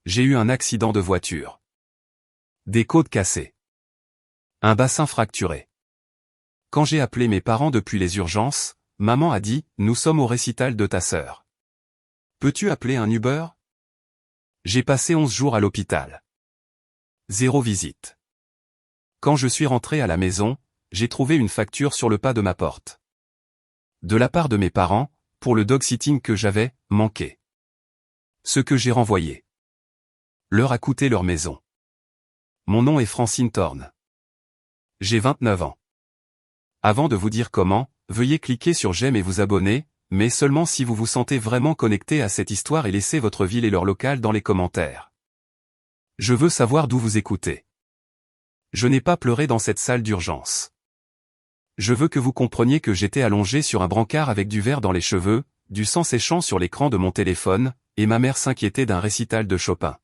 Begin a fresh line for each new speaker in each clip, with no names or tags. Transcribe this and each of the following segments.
J'ai eu un accident de voiture. Des côtes cassées. Un bassin fracturé. Quand j'ai appelé mes parents depuis les urgences, maman a dit « Nous sommes au récital de ta sœur. Peux-tu appeler un Uber ?» J'ai passé 11 jours à l'hôpital. 0 visite. Quand je suis rentré à la maison, j'ai trouvé une facture sur le pas de ma porte. De la part de mes parents, pour le dog-sitting que j'avais manqué. Ce que j'ai renvoyé. Leur a coûté leur maison. Mon nom est Francine Thorne. J'ai 29 ans. Avant de vous dire comment, veuillez cliquer sur j'aime et vous abonner, mais seulement si vous vous sentez vraiment connecté à cette histoire et laissez votre ville et leur local dans les commentaires. Je veux savoir d'où vous écoutez. Je n'ai pas pleuré dans cette salle d'urgence. Je veux que vous compreniez que j'étais allongé sur un brancard avec du verre dans les cheveux, du sang séchant sur l'écran de mon téléphone, et ma mère s'inquiétait d'un récital de Chopin.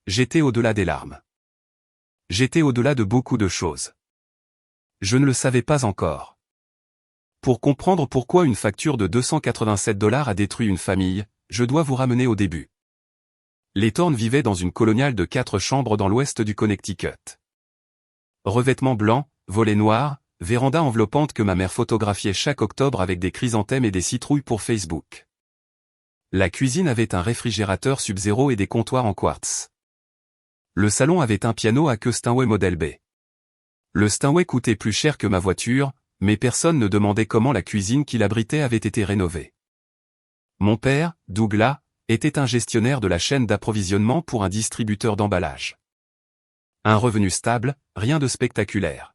J'étais au-delà des larmes. J'étais au-delà de beaucoup de choses. Je ne le savais pas encore. Pour comprendre pourquoi une facture de 287 $ a détruit une famille, je dois vous ramener au début. Les Thorne vivaient dans une coloniale de 4 chambres dans l'ouest du Connecticut. Revêtements blancs, volets noirs, véranda enveloppante que ma mère photographiait chaque octobre avec des chrysanthèmes et des citrouilles pour Facebook. La cuisine avait un réfrigérateur Sub-Zero et des comptoirs en quartz. Le salon avait un piano à queue Steinway modèle B. Le Steinway coûtait plus cher que ma voiture, mais personne ne demandait comment la cuisine qui l'abritait avait été rénovée. Mon père, Douglas, était un gestionnaire de la chaîne d'approvisionnement pour un distributeur d'emballage. Un revenu stable, rien de spectaculaire.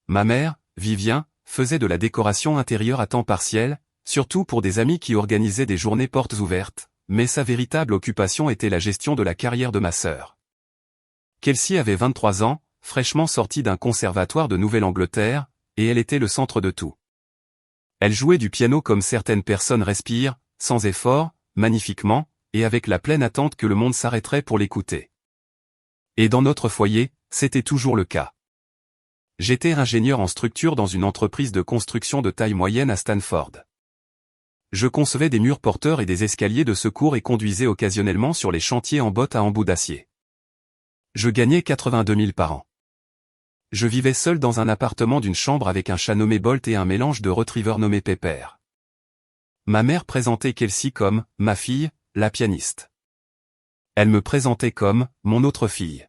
Ma mère, Vivien, faisait de la décoration intérieure à temps partiel, surtout pour des amis qui organisaient des journées portes ouvertes, mais sa véritable occupation était la gestion de la carrière de ma sœur. Kelsey avait 23 ans, fraîchement sortie d'un conservatoire de Nouvelle-Angleterre, et elle était le centre de tout. Elle jouait du piano comme certaines personnes respirent, sans effort, magnifiquement, et avec la pleine attente que le monde s'arrêterait pour l'écouter. Et dans notre foyer, c'était toujours le cas. J'étais ingénieur en structure dans une entreprise de construction de taille moyenne à Stanford. Je concevais des murs porteurs et des escaliers de secours et conduisais occasionnellement sur les chantiers en bottes à embouts d'acier. Je gagnais 82 000 par an. Je vivais seul dans un appartement d'une chambre avec un chat nommé Bolt et un mélange de retriever nommé Pepper. Ma mère présentait Kelsey comme « ma fille, la pianiste ». Elle me présentait comme « mon autre fille ».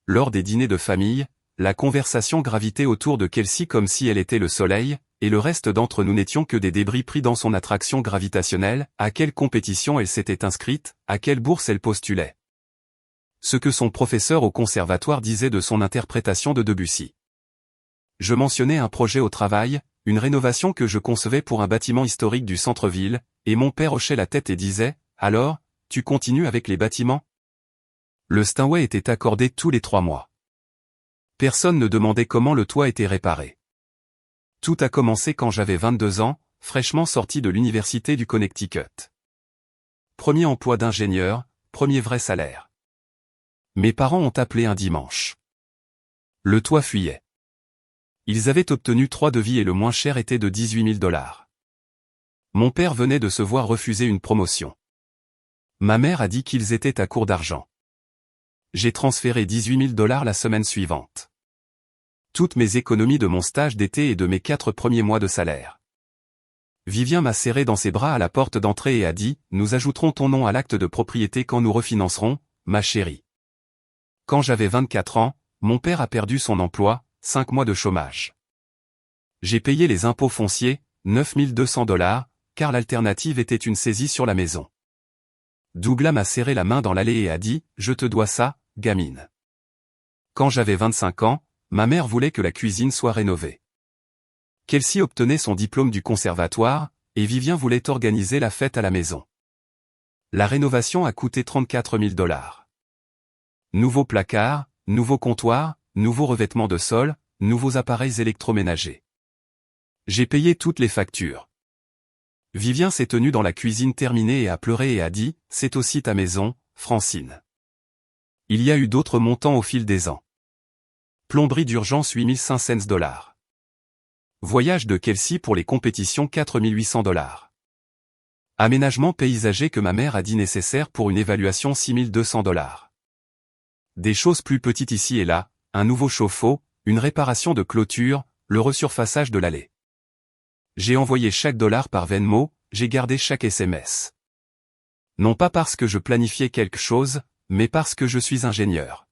Lors des dîners de famille, la conversation gravitait autour de Kelsey comme si elle était le soleil, et le reste d'entre nous n'étions que des débris pris dans son attraction gravitationnelle, à quelle compétition elle s'était inscrite, à quelle bourse elle postulait. Ce que son professeur au conservatoire disait de son interprétation de Debussy. Je mentionnais un projet au travail, une rénovation que je concevais pour un bâtiment historique du centre-ville, et mon père hochait la tête et disait « Alors, tu continues avec les bâtiments ?» Le Steinway était accordé tous les 3 mois. Personne ne demandait comment le toit était réparé. Tout a commencé quand j'avais 22 ans, fraîchement sorti de l'université du Connecticut. Premier emploi d'ingénieur, premier vrai salaire. Mes parents ont appelé un dimanche. Le toit fuyait. Ils avaient obtenu 3 devis et le moins cher était de 18 000 $. Mon père venait de se voir refuser une promotion. Ma mère a dit qu'ils étaient à court d'argent. J'ai transféré 18 000 $ la semaine suivante. Toutes mes économies de mon stage d'été et de mes 4 premiers mois de salaire. Vivien m'a serré dans ses bras à la porte d'entrée et a dit « Nous ajouterons ton nom à l'acte de propriété quand nous refinancerons, ma chérie. » Quand j'avais 24 ans, mon père a perdu son emploi, 5 mois de chômage. J'ai payé les impôts fonciers, 9 200 $, car l'alternative était une saisie sur la maison. Douglas m'a serré la main dans l'allée et a dit « Je te dois ça, gamine. » Quand j'avais 25 ans, ma mère voulait que la cuisine soit rénovée. Kelsey obtenait son diplôme du conservatoire, et Vivien voulait organiser la fête à la maison. La rénovation a coûté 34 000 $. Nouveaux placards, nouveaux comptoirs, nouveaux revêtements de sol, nouveaux appareils électroménagers. J'ai payé toutes les factures. Vivien s'est tenu dans la cuisine terminée et a pleuré et a dit « C'est aussi ta maison, Francine. » Il y a eu d'autres montants au fil des ans. Plomberie d'urgence 8 500 $. Voyage de Kelsey pour les compétitions 4 800 $. Aménagement paysager que ma mère a dit nécessaire pour une évaluation $6 200. Des choses plus petites ici et là, un nouveau chauffe-eau, une réparation de clôture, le resurfaçage de l'allée. J'ai envoyé chaque dollar par Venmo, j'ai gardé chaque SMS. Non pas parce que je planifiais quelque chose, mais parce que je suis ingénieur.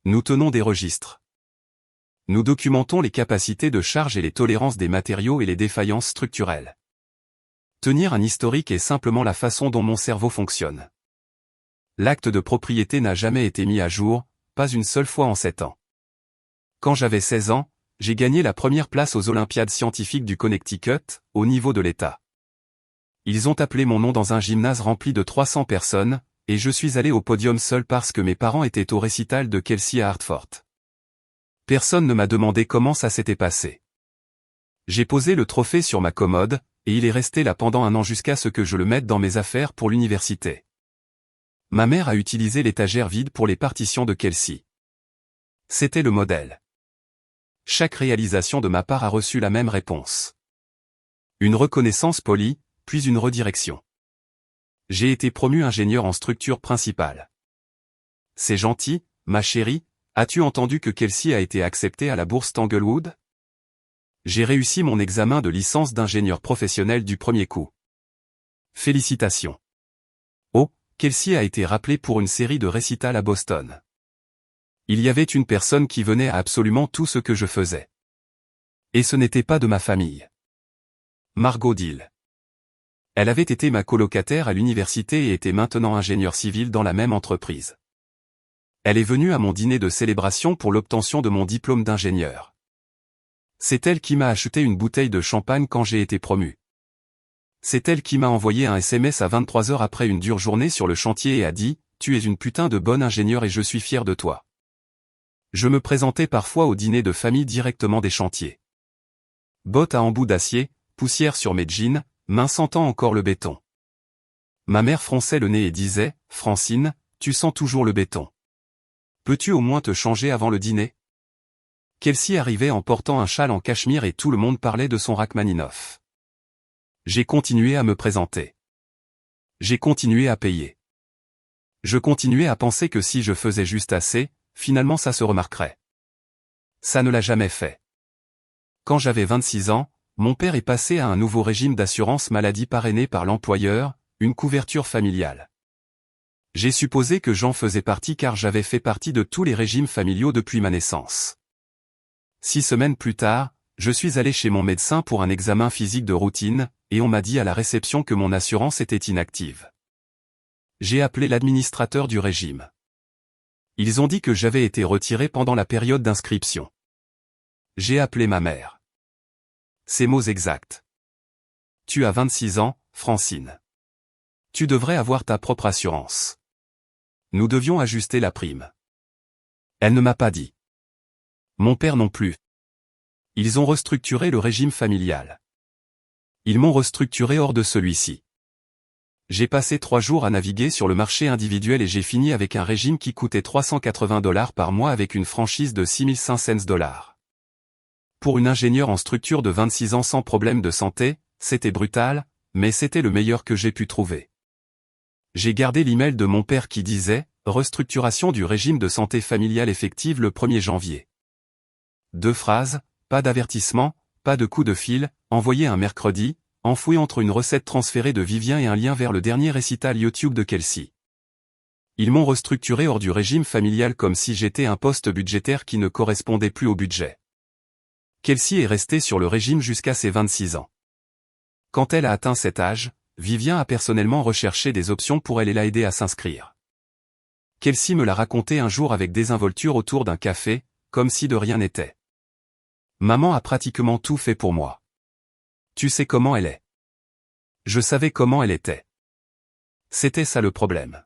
Nous tenons des registres. Nous documentons les capacités de charge et les tolérances des matériaux et les défaillances structurelles. Tenir un historique est simplement la façon dont mon cerveau fonctionne. L'acte de propriété n'a jamais été mis à jour, pas une seule fois en 7 ans. Quand j'avais 16 ans, j'ai gagné la première place aux Olympiades scientifiques du Connecticut, au niveau de l'État. Ils ont appelé mon nom dans un gymnase rempli de 300 personnes, et je suis allé au podium seul parce que mes parents étaient au récital de Kelsey à Hartford. Personne ne m'a demandé comment ça s'était passé. J'ai posé le trophée sur ma commode, et il est resté là pendant 1 an jusqu'à ce que je le mette dans mes affaires pour l'université. Ma mère a utilisé l'étagère vide pour les partitions de Kelsey. C'était le modèle. Chaque réalisation de ma part a reçu la même réponse. Une reconnaissance polie, puis une redirection. J'ai été promu ingénieur en structure principale. C'est gentil, ma chérie, as-tu entendu que Kelsey a été accepté à la bourse Tanglewood? J'ai réussi mon examen de licence d'ingénieur professionnel du premier coup. Félicitations. Oh, Kelsey a été rappelé pour une série de récitals à Boston. Il y avait une personne qui venait à absolument tout ce que je faisais. Et ce n'était pas de ma famille. Margot Dill. Elle avait été ma colocataire à l'université et était maintenant ingénieure civile dans la même entreprise. Elle est venue à mon dîner de célébration pour l'obtention de mon diplôme d'ingénieur. C'est elle qui m'a acheté une bouteille de champagne quand j'ai été promu. C'est elle qui m'a envoyé un SMS à 23 heures après une dure journée sur le chantier et a dit « Tu es une putain de bonne ingénieure et je suis fier de toi ». Je me présentais parfois au dîner de famille directement des chantiers. Bottes à embout d'acier, poussière sur mes jeans, mains sentant encore le béton. Ma mère fronçait le nez et disait « Francine, tu sens toujours le béton. Peux-tu au moins te changer avant le dîner ?» Kelsey arrivait en portant un châle en cachemire et tout le monde parlait de son Rachmaninoff. J'ai continué à me présenter. J'ai continué à payer. Je continuais à penser que si je faisais juste assez, finalement ça se remarquerait. Ça ne l'a jamais fait. Quand j'avais 26 ans, mon père est passé à un nouveau régime d'assurance maladie parrainé par l'employeur, une couverture familiale. J'ai supposé que j'en faisais partie car j'avais fait partie de tous les régimes familiaux depuis ma naissance. 6 semaines plus tard, je suis allé chez mon médecin pour un examen physique de routine, et on m'a dit à la réception que mon assurance était inactive. J'ai appelé l'administrateur du régime. Ils ont dit que j'avais été retiré pendant la période d'inscription. J'ai appelé ma mère. Ces mots exacts. Tu as 26 ans, Francine. Tu devrais avoir ta propre assurance. Nous devions ajuster la prime. Elle ne m'a pas dit. Mon père non plus. Ils ont restructuré le régime familial. Ils m'ont restructuré hors de celui-ci. J'ai passé 3 jours à naviguer sur le marché individuel et j'ai fini avec un régime qui coûtait $380 par mois avec une franchise de $6,500. Pour une ingénieure en structure de 26 ans sans problème de santé, c'était brutal, mais c'était le meilleur que j'ai pu trouver. J'ai gardé l'email de mon père qui disait « Restructuration du régime de santé familiale effective le 1er janvier ». 2 phrases, pas d'avertissement, pas de coup de fil, envoyé un mercredi, enfoui entre une recette transférée de Vivien et un lien vers le dernier récital YouTube de Kelsey. Ils m'ont restructuré hors du régime familial comme si j'étais un poste budgétaire qui ne correspondait plus au budget. Kelsey est restée sur le régime jusqu'à ses 26 ans. Quand elle a atteint cet âge, Vivien a personnellement recherché des options pour elle et l'a aidé à s'inscrire. Kelsey me l'a raconté un jour avec désinvolture autour d'un café, comme si de rien n'était. Maman a pratiquement tout fait pour moi. Tu sais comment elle est. Je savais comment elle était. C'était ça le problème.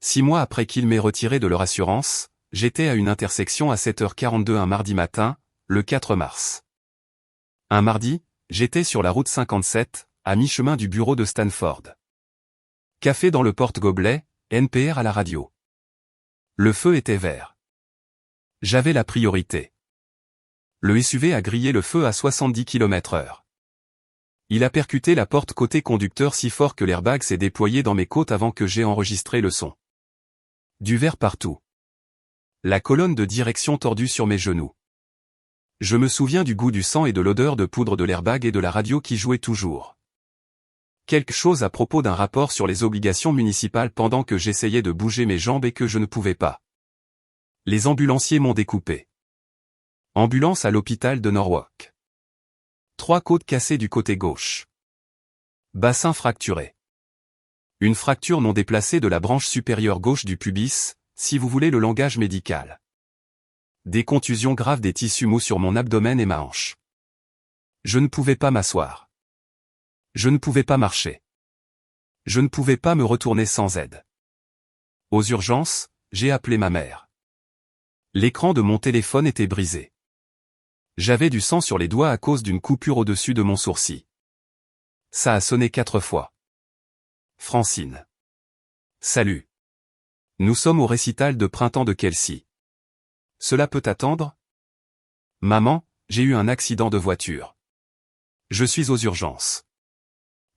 6 mois après qu'il m'ait retiré de leur assurance, j'étais à une intersection à 7h42 un mardi matin, le 4 mars. Un mardi, j'étais sur la route 57, à mi-chemin du bureau de Stanford. Café dans le porte-gobelet, NPR à la radio. Le feu était vert. J'avais la priorité. Le SUV a grillé le feu à 70 km/h. Il a percuté la porte côté conducteur si fort que l'airbag s'est déployé dans mes côtes avant que j'aie enregistré le son. Du verre partout. La colonne de direction tordue sur mes genoux. Je me souviens du goût du sang et de l'odeur de poudre de l'airbag et de la radio qui jouait toujours. Quelque chose à propos d'un rapport sur les obligations municipales pendant que j'essayais de bouger mes jambes et que je ne pouvais pas. Les ambulanciers m'ont découpé. Ambulance à l'hôpital de Norwalk. 3 côtes cassées du côté gauche. Bassin fracturé. Une fracture non déplacée de la branche supérieure gauche du pubis, si vous voulez le langage médical. Des contusions graves des tissus mous sur mon abdomen et ma hanche. Je ne pouvais pas m'asseoir. Je ne pouvais pas marcher. Je ne pouvais pas me retourner sans aide. Aux urgences, j'ai appelé ma mère. L'écran de mon téléphone était brisé. J'avais du sang sur les doigts à cause d'une coupure au-dessus de mon sourcil. Ça a sonné 4 fois. Francine. Salut. Nous sommes au récital de printemps de Kelsey. Cela peut attendre? Maman, j'ai eu un accident de voiture. Je suis aux urgences.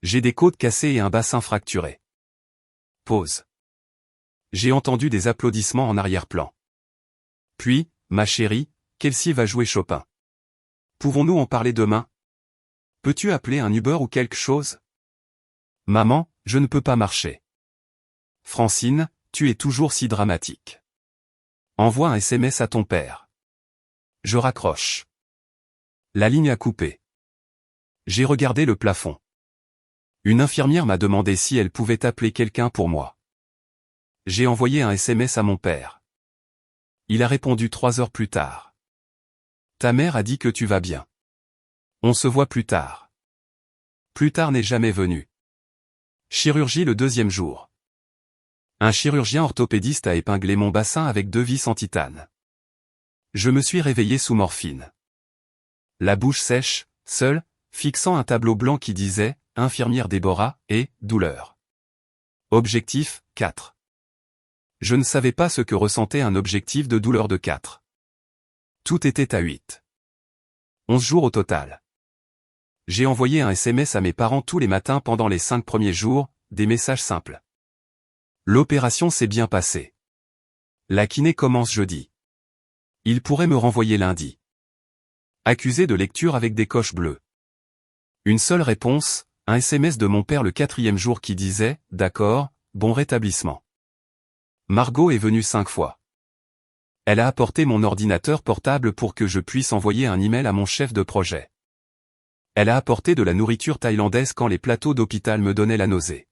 J'ai des côtes cassées et un bassin fracturé. Pause. J'ai entendu des applaudissements en arrière-plan. Puis, ma chérie, Kelsey va jouer Chopin. Pouvons-nous en parler demain? Peux-tu appeler un Uber ou quelque chose? Maman, je ne peux pas marcher. Francine, tu es toujours si dramatique. Envoie un SMS à ton père. Je raccroche. La ligne a coupé. J'ai regardé le plafond. Une infirmière m'a demandé si elle pouvait appeler quelqu'un pour moi. J'ai envoyé un SMS à mon père. Il a répondu 3 heures plus tard. Ta mère a dit que tu vas bien. On se voit plus tard. Plus tard n'est jamais venu. Chirurgie le 2e jour. Un chirurgien orthopédiste a épinglé mon bassin avec 2 vis en titane. Je me suis réveillé sous morphine. La bouche sèche, seule, fixant un tableau blanc qui disait « Infirmière Déborah » et « Douleur ». Objectif, 4. Je ne savais pas ce que ressentait un objectif de douleur de 4. Tout était à 8. 11 jours au total. J'ai envoyé un SMS à mes parents tous les matins pendant les 5 premiers jours, des messages simples. L'opération s'est bien passée. La kiné commence jeudi. Il pourrait me renvoyer lundi. Accusé de lecture avec des coches bleues. Une seule réponse, un SMS de mon père le 4e jour qui disait « D'accord, bon rétablissement ». Margot est venue 5 fois. Elle a apporté mon ordinateur portable pour que je puisse envoyer un email à mon chef de projet. Elle a apporté de la nourriture thaïlandaise quand les plateaux d'hôpital me donnaient la nausée.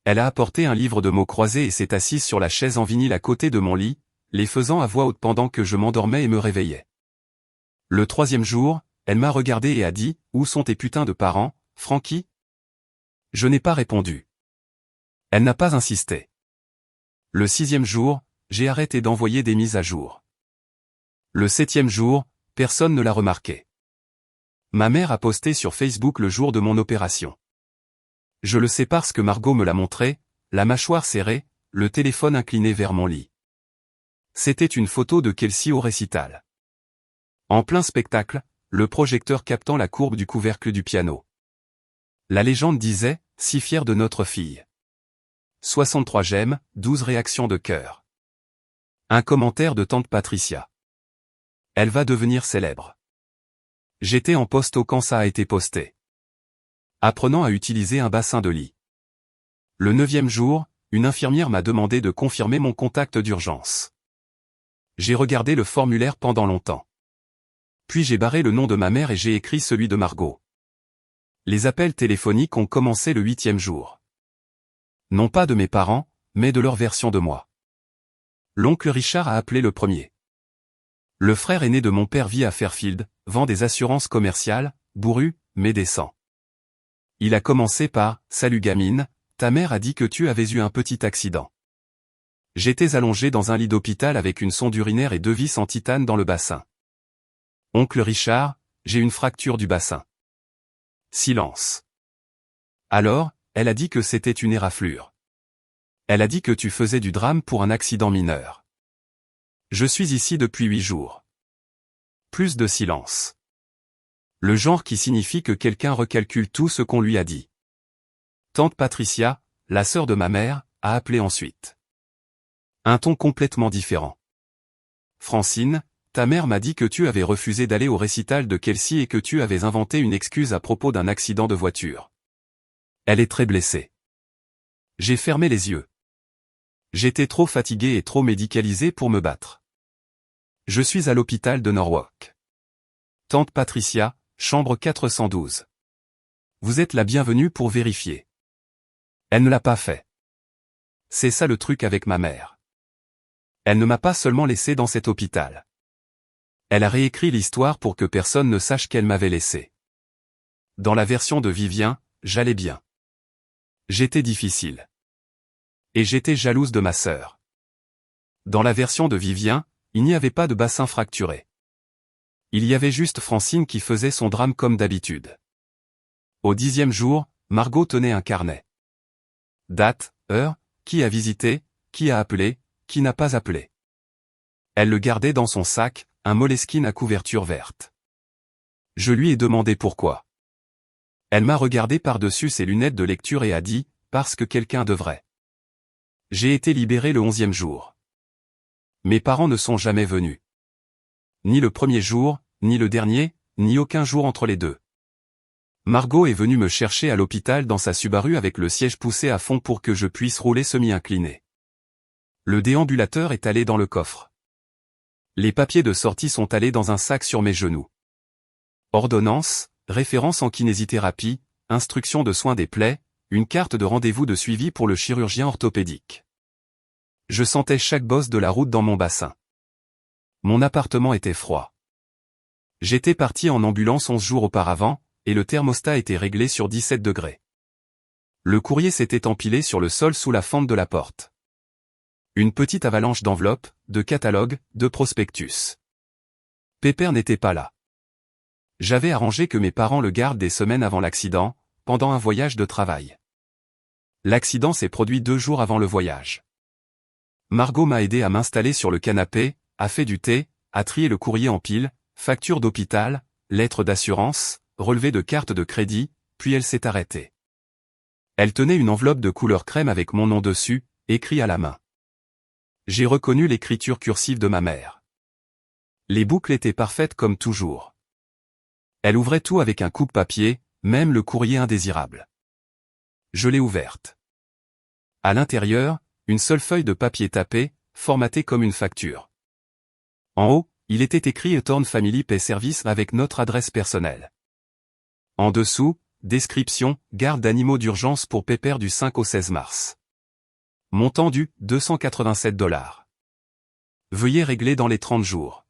Elle a apporté un livre de mots croisés et s'est assise sur la chaise en vinyle à côté de mon lit, les faisant à voix haute pendant que je m'endormais et me réveillais. Le 3e jour, elle m'a regardé et a dit « Où sont tes putains de parents, Frankie ?» Je n'ai pas répondu. Elle n'a pas insisté. Le 6e jour, j'ai arrêté d'envoyer des mises à jour. Le 7e jour, personne ne l'a remarqué. Ma mère a posté sur Facebook le jour de mon opération. Je le sais parce que Margot me l'a montré, la mâchoire serrée, le téléphone incliné vers mon lit. C'était une photo de Kelsey au récital. En plein spectacle, le projecteur captant la courbe du couvercle du piano. La légende disait « Si fière de notre fille ». 63 j'aime, 12 réactions de cœur. Un commentaire de tante Patricia. Elle va devenir célèbre. J'étais en posto quand ça a été posté. Apprenant à utiliser un bassin de lit. Le 9e jour, une infirmière m'a demandé de confirmer mon contact d'urgence. J'ai regardé le formulaire pendant longtemps. Puis j'ai barré le nom de ma mère et j'ai écrit celui de Margot. Les appels téléphoniques ont commencé le 8e jour. Non pas de mes parents, mais de leur version de moi. L'oncle Richard a appelé le premier. Le frère aîné de mon père vit à Fairfield, vend des assurances commerciales, bourru, mais décent. Il a commencé par « Salut gamine, ta mère a dit que tu avais eu un petit accident. » J'étais allongé dans un lit d'hôpital avec une sonde urinaire et 2 vis en titane dans le bassin. Oncle Richard, j'ai une fracture du bassin. Silence. Alors, elle a dit que c'était une éraflure. Elle a dit que tu faisais du drame pour un accident mineur. Je suis ici depuis 8 jours. Plus de silence. Le genre qui signifie que quelqu'un recalcule tout ce qu'on lui a dit. Tante Patricia, la sœur de ma mère, a appelé ensuite. Un ton complètement différent. Francine, ta mère m'a dit que tu avais refusé d'aller au récital de Kelsey et que tu avais inventé une excuse à propos d'un accident de voiture. Elle est très blessée. J'ai fermé les yeux. J'étais trop fatigué et trop médicalisé pour me battre. Je suis à l'hôpital de Norwalk. Tante Patricia, chambre 412. Vous êtes la bienvenue pour vérifier. Elle ne l'a pas fait. C'est ça le truc avec ma mère. Elle ne m'a pas seulement laissé dans cet hôpital. Elle a réécrit l'histoire pour que personne ne sache qu'elle m'avait laissé. Dans la version de Vivien, j'allais bien. J'étais difficile. Et j'étais jalouse de ma sœur. Dans la version de Vivien, il n'y avait pas de bassin fracturé. Il y avait juste Francine qui faisait son drame comme d'habitude. Au 10e jour, Margot tenait un carnet. Date, heure, qui a visité, qui a appelé, qui n'a pas appelé. Elle le gardait dans son sac, un Moleskine à couverture verte. Je lui ai demandé pourquoi. Elle m'a regardé par-dessus ses lunettes de lecture et a dit, parce que quelqu'un devrait. J'ai été libéré le 11e jour. Mes parents ne sont jamais venus. Ni le premier jour, ni le dernier, ni aucun jour entre les deux. Margot est venue me chercher à l'hôpital dans sa Subaru avec le siège poussé à fond pour que je puisse rouler semi-incliné. Le déambulateur est allé dans le coffre. Les papiers de sortie sont allés dans un sac sur mes genoux. Ordonnance, référence en kinésithérapie, instruction de soins des plaies, une carte de rendez-vous de suivi pour le chirurgien orthopédique. Je sentais chaque bosse de la route dans mon bassin. Mon appartement était froid. J'étais parti en ambulance 11 jours auparavant, et le thermostat était réglé sur 17 degrés. Le courrier s'était empilé sur le sol sous la fente de la porte. Une petite avalanche d'enveloppes, de catalogues, de prospectus. Pépère n'était pas là. J'avais arrangé que mes parents le gardent des semaines avant l'accident, pendant un voyage de travail. L'accident s'est produit 2 jours avant le voyage. Margot m'a aidé à m'installer sur le canapé, a fait du thé, a trié le courrier en pile, facture d'hôpital, lettre d'assurance, relevé de carte de crédit, puis elle s'est arrêtée. Elle tenait une enveloppe de couleur crème avec mon nom dessus, écrit à la main. J'ai reconnu l'écriture cursive de ma mère. Les boucles étaient parfaites comme toujours. Elle ouvrait tout avec un coupe-papier, même le courrier indésirable. Je l'ai ouverte. À l'intérieur, une seule feuille de papier tapé, formatée comme une facture. En haut, il était écrit Thorn Family Pay Service avec notre adresse personnelle. En dessous, description, garde d'animaux d'urgence pour Pépère du 5 au 16 mars. Montant dû, $287. Veuillez régler dans les 30 jours.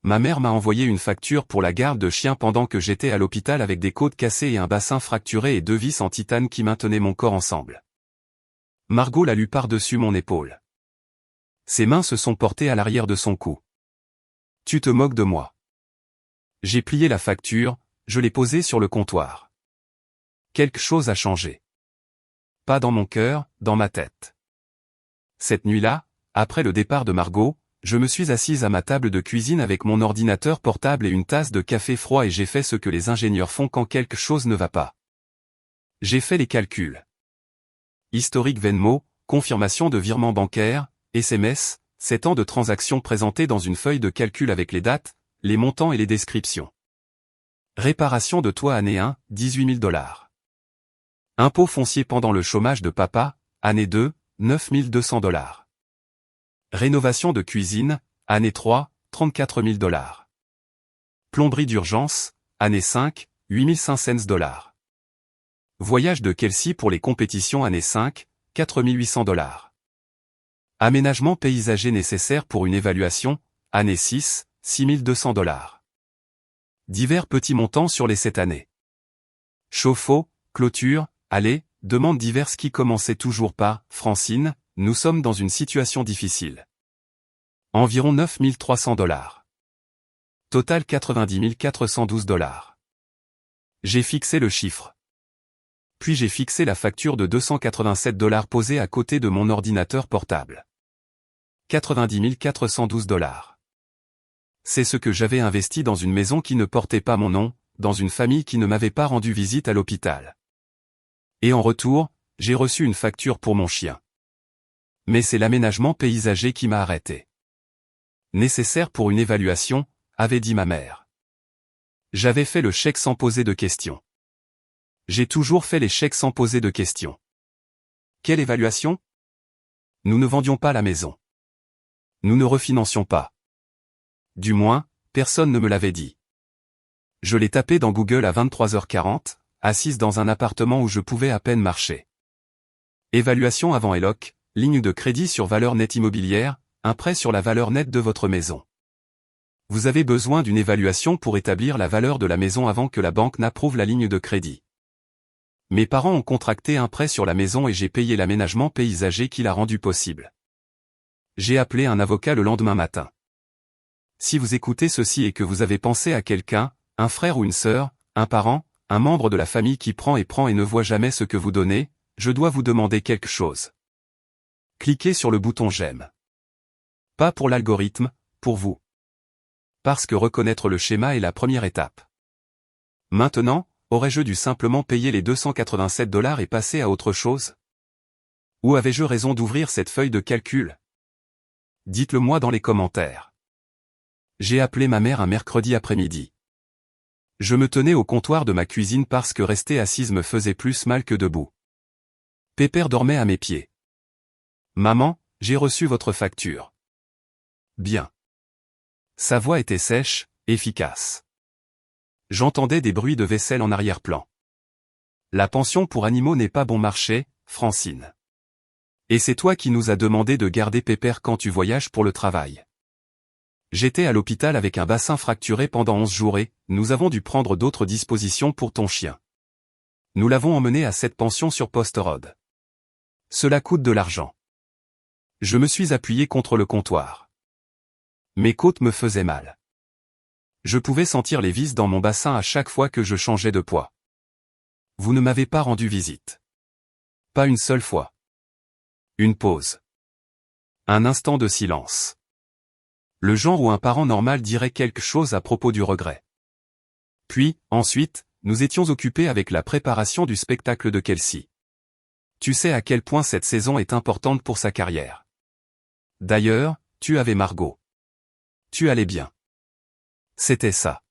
Ma mère m'a envoyé une facture pour la garde de chien pendant que j'étais à l'hôpital avec des côtes cassées et un bassin fracturé et 2 vis en titane qui maintenaient mon corps ensemble. Margot l'a lu par-dessus mon épaule. Ses mains se sont portées à l'arrière de son cou. Tu te moques de moi. J'ai plié la facture, je l'ai posée sur le comptoir. Quelque chose a changé. Pas dans mon cœur, dans ma tête. Cette nuit-là, après le départ de Margot, je me suis assise à ma table de cuisine avec mon ordinateur portable et une tasse de café froid et j'ai fait ce que les ingénieurs font quand quelque chose ne va pas. J'ai fait les calculs. Historique Venmo, confirmation de virement bancaire, SMS, 7 ans de transactions présentées dans une feuille de calcul avec les dates, les montants et les descriptions. Réparation de toit année 1, $18 000. Impôt foncier pendant le chômage de papa, année 2, $9 200. Rénovation de cuisine, année 3, $34 000. Plomberie d'urgence, année 5, $8 500. Voyage de Kelsey pour les compétitions année 5, $4 800. Aménagement paysager nécessaire pour une évaluation, année 6, $6 200. Divers petits montants sur les 7 années. Chauffe-eau, clôture, allées, demandes diverses qui commençaient toujours par « Francine, nous sommes dans une situation difficile ». Environ $9 300. Total $90 412. J'ai fixé le chiffre. Puis j'ai fixé la facture de $287 posée à côté de mon ordinateur portable. $90 412. C'est ce que j'avais investi dans une maison qui ne portait pas mon nom, dans une famille qui ne m'avait pas rendu visite à l'hôpital. Et en retour, j'ai reçu une facture pour mon chien. Mais c'est l'aménagement paysager qui m'a arrêté. Nécessaire pour une évaluation, avait dit ma mère. J'avais fait le chèque sans poser de questions. J'ai toujours fait les chèques sans poser de questions. Quelle évaluation? Nous ne vendions pas la maison. Nous ne refinancions pas. Du moins, personne ne me l'avait dit. Je l'ai tapé dans Google à 23h40, assise dans un appartement où je pouvais à peine marcher. Évaluation avant ELOC, ligne de crédit sur valeur nette immobilière, un prêt sur la valeur nette de votre maison. Vous avez besoin d'une évaluation pour établir la valeur de la maison avant que la banque n'approuve la ligne de crédit. Mes parents ont contracté un prêt sur la maison et j'ai payé l'aménagement paysager qui l'a rendu possible. J'ai appelé un avocat le lendemain matin. Si vous écoutez ceci et que vous avez pensé à quelqu'un, un frère ou une sœur, un parent, un membre de la famille qui prend et ne voit jamais ce que vous donnez, je dois vous demander quelque chose. Cliquez sur le bouton j'aime. Pas pour l'algorithme, pour vous. Parce que reconnaître le schéma est la première étape. Maintenant, aurais-je dû simplement payer les $287 et passer à autre chose? Ou avais-je raison d'ouvrir cette feuille de calcul? Dites-le moi dans les commentaires. J'ai appelé ma mère un mercredi après-midi. Je me tenais au comptoir de ma cuisine parce que rester assise me faisait plus mal que debout. Pépère dormait à mes pieds. Maman, j'ai reçu votre facture. Bien. Sa voix était sèche, efficace. J'entendais des bruits de vaisselle en arrière-plan. La pension pour animaux n'est pas bon marché, Francine. Et c'est toi qui nous as demandé de garder Pépère quand tu voyages pour le travail. J'étais à l'hôpital avec un bassin fracturé pendant 11 jours et nous avons dû prendre d'autres dispositions pour ton chien. Nous l'avons emmené à cette pension sur Post Road. Cela coûte de l'argent. Je me suis appuyé contre le comptoir. Mes côtes me faisaient mal. Je pouvais sentir les vis dans mon bassin à chaque fois que je changeais de poids. Vous ne m'avez pas rendu visite. Pas une seule fois. Une pause. Un instant de silence. Le genre où un parent normal dirait quelque chose à propos du regret. Puis, ensuite, nous étions occupés avec la préparation du spectacle de Kelsey. Tu sais à quel point cette saison est importante pour sa carrière. D'ailleurs, tu avais Margot. Tu allais bien. C'était ça.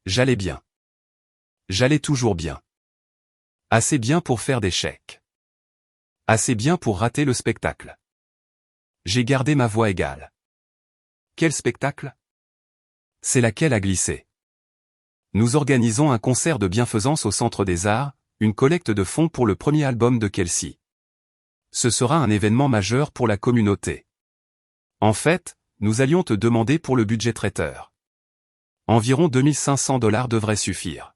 J'allais bien. J'allais toujours bien. Assez bien pour faire des chèques. Assez bien pour rater le spectacle. J'ai gardé ma voix égale. Quel spectacle? C'est laquelle a glissé. Nous organisons un concert de bienfaisance au Centre des Arts, une collecte de fonds pour le premier album de Kelsey. Ce sera un événement majeur pour la communauté. En fait, nous allions te demander pour le budget traiteur. Environ $2500 devrait suffire.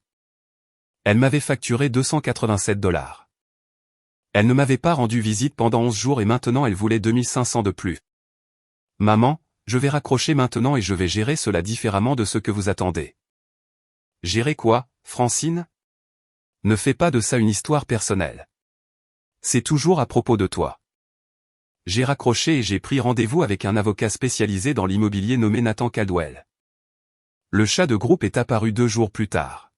Elle m'avait facturé $287. Elle ne m'avait pas rendu visite pendant 11 jours et maintenant elle voulait 2500 de plus. Maman, je vais raccrocher maintenant et je vais gérer cela différemment de ce que vous attendez. Gérer quoi, Francine? Ne fais pas de ça une histoire personnelle. C'est toujours à propos de toi. J'ai raccroché et j'ai pris rendez-vous avec un avocat spécialisé dans l'immobilier nommé Nathan Caldwell. Le chat de groupe est apparu 2 jours plus tard.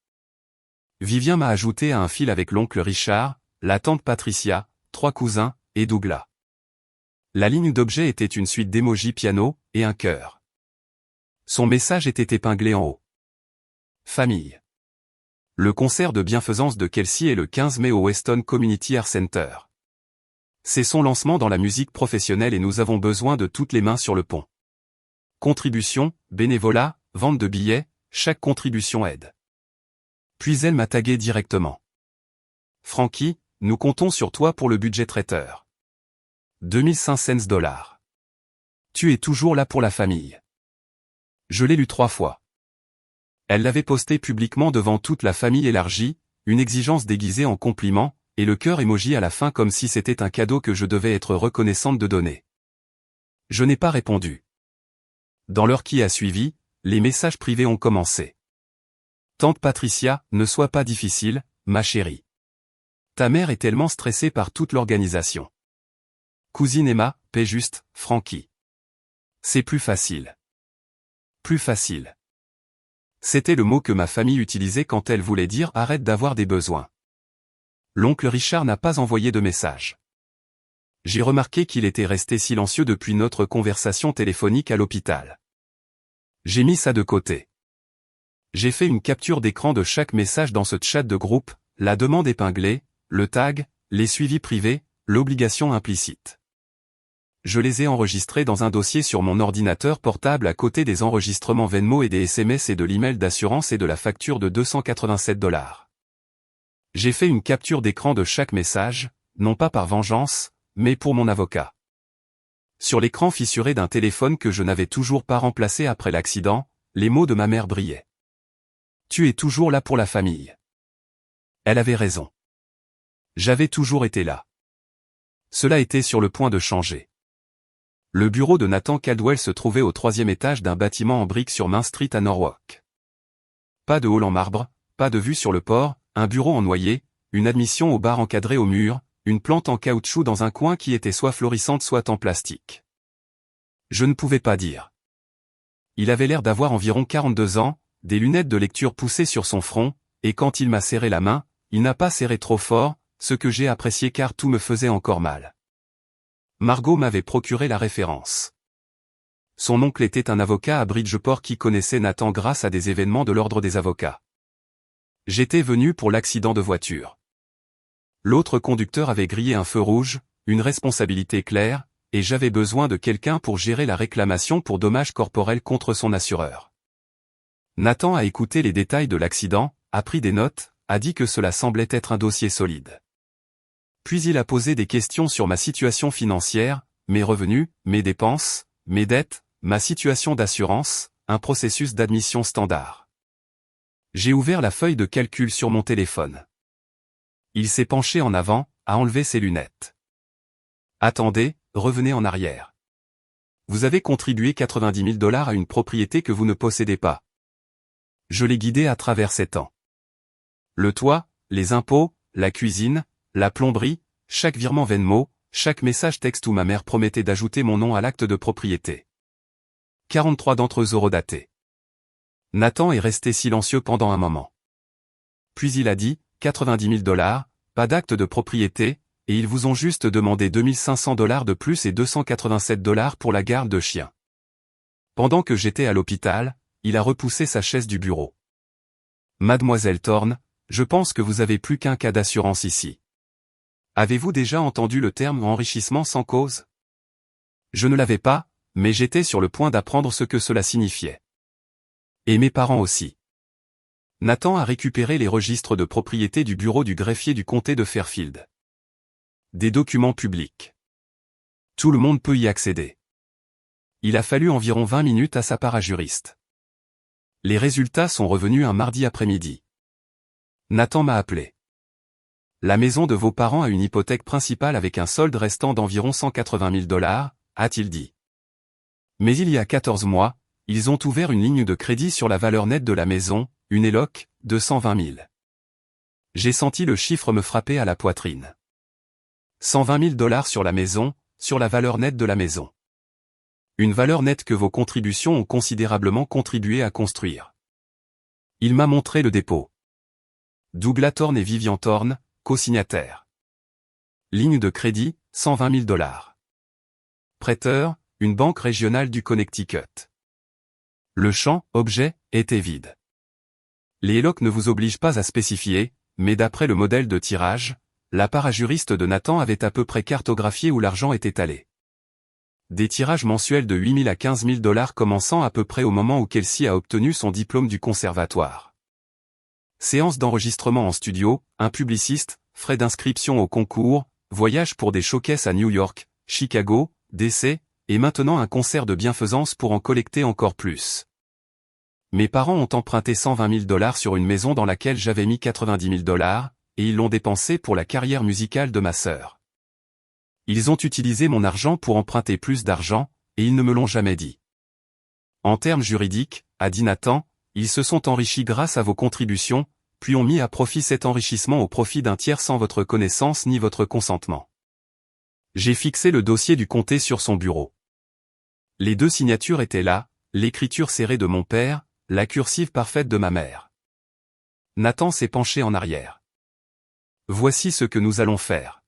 Vivien m'a ajouté à un fil avec l'oncle Richard, la tante Patricia, 3 cousins, et Douglas. La ligne d'objet était une suite d'émojis piano, et un cœur. Son message était épinglé en haut. Famille. Le concert de bienfaisance de Kelsey est le 15 mai au Weston Community Art Center. C'est son lancement dans la musique professionnelle et nous avons besoin de toutes les mains sur le pont. Contribution, bénévolat, vente de billets, chaque contribution aide. Puis elle m'a tagué directement. Frankie, nous comptons sur toi pour le budget traiteur. $2500. Tu es toujours là pour la famille. Je l'ai lu 3 fois. Elle l'avait posté publiquement devant toute la famille élargie, une exigence déguisée en compliment, et le cœur emoji à la fin comme si c'était un cadeau que je devais être reconnaissante de donner. Je n'ai pas répondu. Dans l'heure qui a suivi, les messages privés ont commencé. Tante Patricia, ne sois pas difficile, ma chérie. Ta mère est tellement stressée par toute l'organisation. Cousine Emma, paie juste, Frankie. C'est plus facile. Plus facile. C'était le mot que ma famille utilisait quand elle voulait dire arrête d'avoir des besoins. L'oncle Richard n'a pas envoyé de message. J'ai remarqué qu'il était resté silencieux depuis notre conversation téléphonique à l'hôpital. J'ai mis ça de côté. J'ai fait une capture d'écran de chaque message dans ce chat de groupe, la demande épinglée, le tag, les suivis privés, l'obligation implicite. Je les ai enregistrés dans un dossier sur mon ordinateur portable à côté des enregistrements Venmo et des SMS et de l'email d'assurance et de la facture de $287. J'ai fait une capture d'écran de chaque message, non pas par vengeance, mais pour mon avocat. Sur l'écran fissuré d'un téléphone que je n'avais toujours pas remplacé après l'accident, les mots de ma mère brillaient. Tu es toujours là pour la famille. Elle avait raison. J'avais toujours été là. Cela était sur le point de changer. Le bureau de Nathan Caldwell se trouvait au 3e étage d'un bâtiment en briques sur Main Street à Norwalk. Pas de hall en marbre, pas de vue sur le port, un bureau en noyer, une admission au bar encadré au mur, une plante en caoutchouc dans un coin qui était soit florissante soit en plastique. Je ne pouvais pas dire. Il avait l'air d'avoir environ 42 ans, des lunettes de lecture poussées sur son front, et quand il m'a serré la main, il n'a pas serré trop fort, ce que j'ai apprécié car tout me faisait encore mal. Margot m'avait procuré la référence. Son oncle était un avocat à Bridgeport qui connaissait Nathan grâce à des événements de l'ordre des avocats. J'étais venu pour l'accident de voiture. L'autre conducteur avait grillé un feu rouge, une responsabilité claire, et j'avais besoin de quelqu'un pour gérer la réclamation pour dommages corporels contre son assureur. Nathan a écouté les détails de l'accident, a pris des notes, a dit que cela semblait être un dossier solide. Puis il a posé des questions sur ma situation financière, mes revenus, mes dépenses, mes dettes, ma situation d'assurance, un processus d'admission standard. J'ai ouvert la feuille de calcul sur mon téléphone. Il s'est penché en avant, a enlevé ses lunettes. Attendez, revenez en arrière. Vous avez contribué $90 000 à une propriété que vous ne possédez pas. Je l'ai guidé à travers 7 ans. Le toit, les impôts, la cuisine, la plomberie, chaque virement Venmo, chaque message texte où ma mère promettait d'ajouter mon nom à l'acte de propriété. 43 d'entre eux horodatés. Nathan est resté silencieux pendant un moment. Puis il a dit, $90 000, pas d'acte de propriété, et ils vous ont juste demandé $2500 de plus et $287 pour la garde de chien. Pendant que j'étais à l'hôpital, il a repoussé sa chaise du bureau. Mademoiselle Thorne, je pense que vous avez plus qu'un cas d'assurance ici. Avez-vous déjà entendu le terme enrichissement sans cause? Je ne l'avais pas, mais j'étais sur le point d'apprendre ce que cela signifiait. Et mes parents aussi. Nathan a récupéré les registres de propriété du bureau du greffier du comté de Fairfield. Des documents publics. Tout le monde peut y accéder. Il a fallu environ 20 minutes à sa parajuriste. Les résultats sont revenus un mardi après-midi. Nathan m'a appelé. La maison de vos parents a une hypothèque principale avec un solde restant d'environ $180 000, a-t-il dit. Mais il y a 14 mois, ils ont ouvert une ligne de crédit sur la valeur nette de la maison, une ELOC, de $120 000. J'ai senti le chiffre me frapper à la poitrine. $120 000 sur la maison, sur la valeur nette de la maison. Une valeur nette que vos contributions ont considérablement contribué à construire. Il m'a montré le dépôt. Douglas Thorne et Vivian Thorne, co-signataires. Ligne de crédit, $120 000. Prêteur, une banque régionale du Connecticut. Le champ, objet, était vide. Les ELOC ne vous obligent pas à spécifier, mais d'après le modèle de tirage, la parajuriste de Nathan avait à peu près cartographié où l'argent était allé. Des tirages mensuels de $8 000 à $15 000 commençant à peu près au moment où Kelsey a obtenu son diplôme du conservatoire. Séance d'enregistrement en studio, un publiciste, frais d'inscription au concours, voyage pour des showcases à New York, Chicago, DC, et maintenant un concert de bienfaisance pour en collecter encore plus. Mes parents ont emprunté $120 000 sur une maison dans laquelle j'avais mis $90 000, et ils l'ont dépensé pour la carrière musicale de ma sœur. Ils ont utilisé mon argent pour emprunter plus d'argent, et ils ne me l'ont jamais dit. En termes juridiques, a dit Nathan, ils se sont enrichis grâce à vos contributions, puis ont mis à profit cet enrichissement au profit d'un tiers sans votre connaissance ni votre consentement. J'ai fixé le dossier du comté sur son bureau. Les deux signatures étaient là, l'écriture serrée de mon père, la cursive parfaite de ma mère. Nathan s'est penché en arrière. Voici ce que nous allons faire.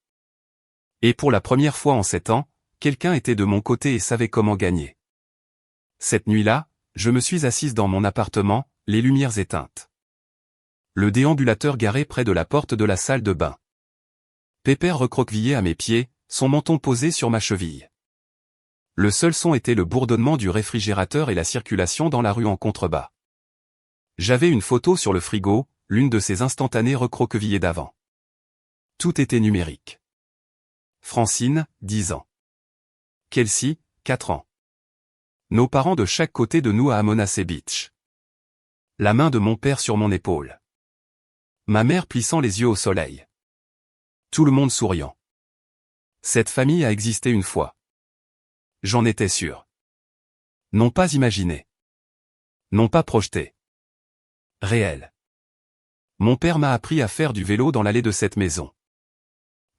Et pour la première fois en 7 ans, quelqu'un était de mon côté et savait comment gagner. Cette nuit-là, je me suis assise dans mon appartement, les lumières éteintes. Le déambulateur garé près de la porte de la salle de bain. Pépère recroquevillé à mes pieds, son menton posé sur ma cheville. Le seul son était le bourdonnement du réfrigérateur et la circulation dans la rue en contrebas. J'avais une photo sur le frigo, l'une de ces instantanées recroquevillées d'avant. Tout était numérique. Francine, 10 ans. Kelsey, 4 ans. Nos parents de chaque côté de nous à Amonasset Beach. La main de mon père sur mon épaule. Ma mère plissant les yeux au soleil. Tout le monde souriant. Cette famille a existé une fois. J'en étais sûr. Non pas imaginé. Non pas projeté. Réel. Mon père m'a appris à faire du vélo dans l'allée de cette maison.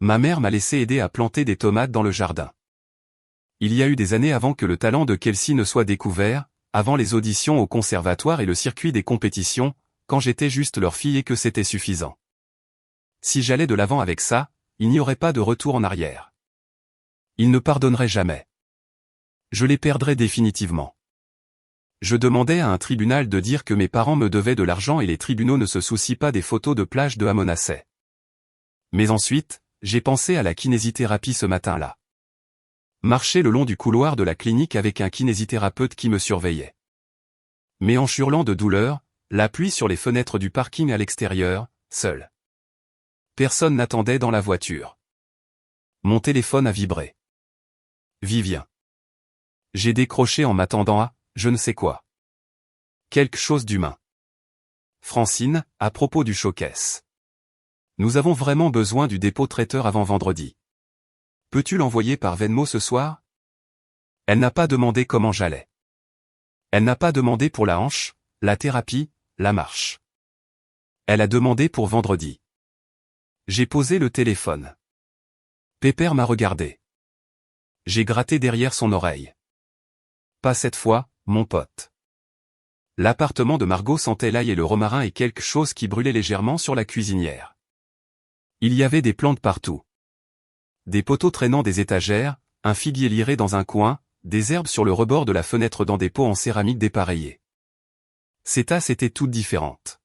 Ma mère m'a laissé aider à planter des tomates dans le jardin. Il y a eu des années avant que le talent de Kelsey ne soit découvert, avant les auditions au conservatoire et le circuit des compétitions, quand j'étais juste leur fille et que c'était suffisant. Si j'allais de l'avant avec ça, il n'y aurait pas de retour en arrière. Ils ne pardonneraient jamais. Je les perdrais définitivement. Je demandais à un tribunal de dire que mes parents me devaient de l'argent et les tribunaux ne se soucient pas des photos de plage de Amonasset. Mais ensuite, j'ai pensé à la kinésithérapie ce matin-là. Marcher le long du couloir de la clinique avec un kinésithérapeute qui me surveillait. Mais en hurlant de douleur, la pluie sur les fenêtres du parking à l'extérieur, seul. Personne n'attendait dans la voiture. Mon téléphone a vibré. Vivien. J'ai décroché en m'attendant à, je ne sais quoi. Quelque chose d'humain. Francine, à propos du showcase. Nous avons vraiment besoin du dépôt traiteur avant vendredi. Peux-tu l'envoyer par Venmo ce soir? Elle n'a pas demandé comment j'allais. Elle n'a pas demandé pour la hanche, la thérapie, la marche. Elle a demandé pour vendredi. J'ai posé le téléphone. Pépère m'a regardé. J'ai gratté derrière son oreille. Pas cette fois, mon pote. L'appartement de Margot sentait l'ail et le romarin et quelque chose qui brûlait légèrement sur la cuisinière. Il y avait des plantes partout. Des poteaux traînant des étagères, un figuier liré dans un coin, des herbes sur le rebord de la fenêtre dans des pots en céramique dépareillés. Ces tasses étaient toutes différentes.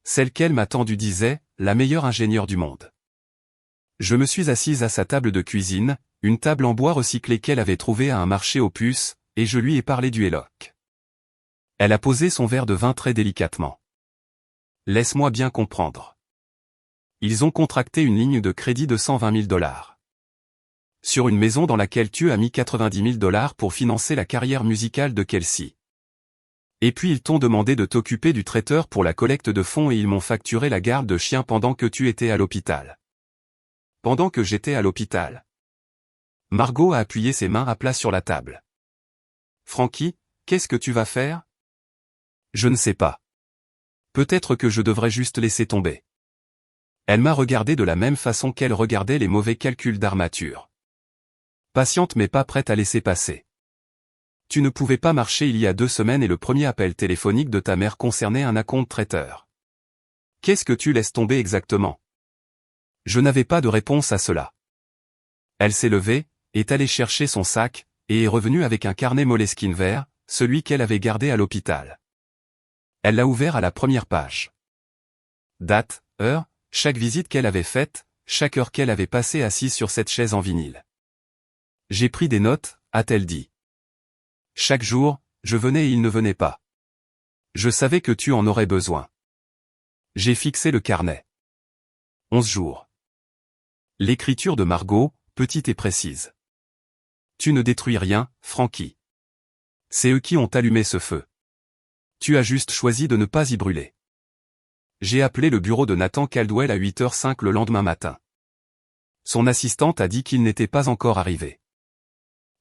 Celle qu'elle m'a tendue disait, la meilleure ingénieure du monde. Je me suis assise à sa table de cuisine, une table en bois recyclé qu'elle avait trouvée à un marché aux puces, et je lui ai parlé du Héloc. Elle a posé son verre de vin très délicatement. Laisse-moi bien comprendre. Ils ont contracté une ligne de crédit de $120 000. Sur une maison dans laquelle tu as mis $90 000 pour financer la carrière musicale de Kelsey. Et puis ils t'ont demandé de t'occuper du traiteur pour la collecte de fonds et ils m'ont facturé la garde de chien pendant que tu étais à l'hôpital. Pendant que j'étais à l'hôpital. Margot a appuyé ses mains à plat sur la table. Frankie, qu'est-ce que tu vas faire? Je ne sais pas. Peut-être que je devrais juste laisser tomber. Elle m'a regardé de la même façon qu'elle regardait les mauvais calculs d'armature. Patiente mais pas prête à laisser passer. Tu ne pouvais pas marcher il y a 2 semaines et le premier appel téléphonique de ta mère concernait un acompte traiteur. Qu'est-ce que tu laisses tomber exactement? Je n'avais pas de réponse à cela. Elle s'est levée, est allée chercher son sac, et est revenue avec un carnet Moleskine vert, celui qu'elle avait gardé à l'hôpital. Elle l'a ouvert à la première page. Date, heure, chaque visite qu'elle avait faite, chaque heure qu'elle avait passée assise sur cette chaise en vinyle. J'ai pris des notes, a-t-elle dit. Chaque jour, je venais et il ne venait pas. Je savais que tu en aurais besoin. J'ai fixé le carnet. 11 jours. L'écriture de Margot, petite et précise. Tu ne détruis rien, Frankie. C'est eux qui ont allumé ce feu. Tu as juste choisi de ne pas y brûler. J'ai appelé le bureau de Nathan Caldwell à 8h05 le lendemain matin. Son assistante a dit qu'il n'était pas encore arrivé.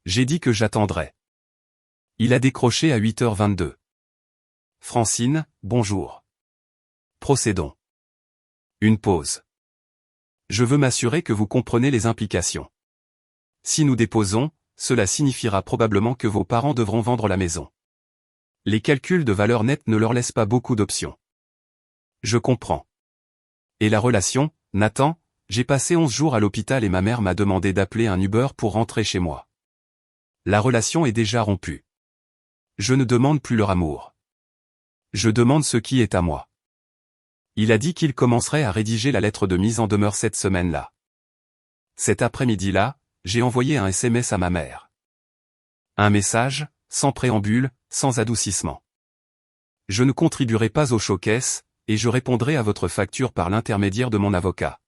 J'ai dit que j'attendrais. Il a décroché à 8h22. Francine, bonjour. Procédons. Une pause. Je veux m'assurer que vous comprenez les implications. Si nous déposons, cela signifiera probablement que vos parents devront vendre la maison. Les calculs de valeur nette ne leur laissent pas beaucoup d'options. Je comprends. Et la relation, Nathan, j'ai passé 11 jours à l'hôpital et ma mère m'a demandé d'appeler un Uber pour rentrer chez moi. La relation est déjà rompue. Je ne demande plus leur amour. Je demande ce qui est à moi. Il a dit qu'il commencerait à rédiger la lettre de mise en demeure cette semaine-là. Cet après-midi-là, j'ai envoyé un SMS à ma mère. Un message, sans préambule, sans adoucissement. Je ne contribuerai pas au showcase, et je répondrai à votre facture par l'intermédiaire de mon avocat.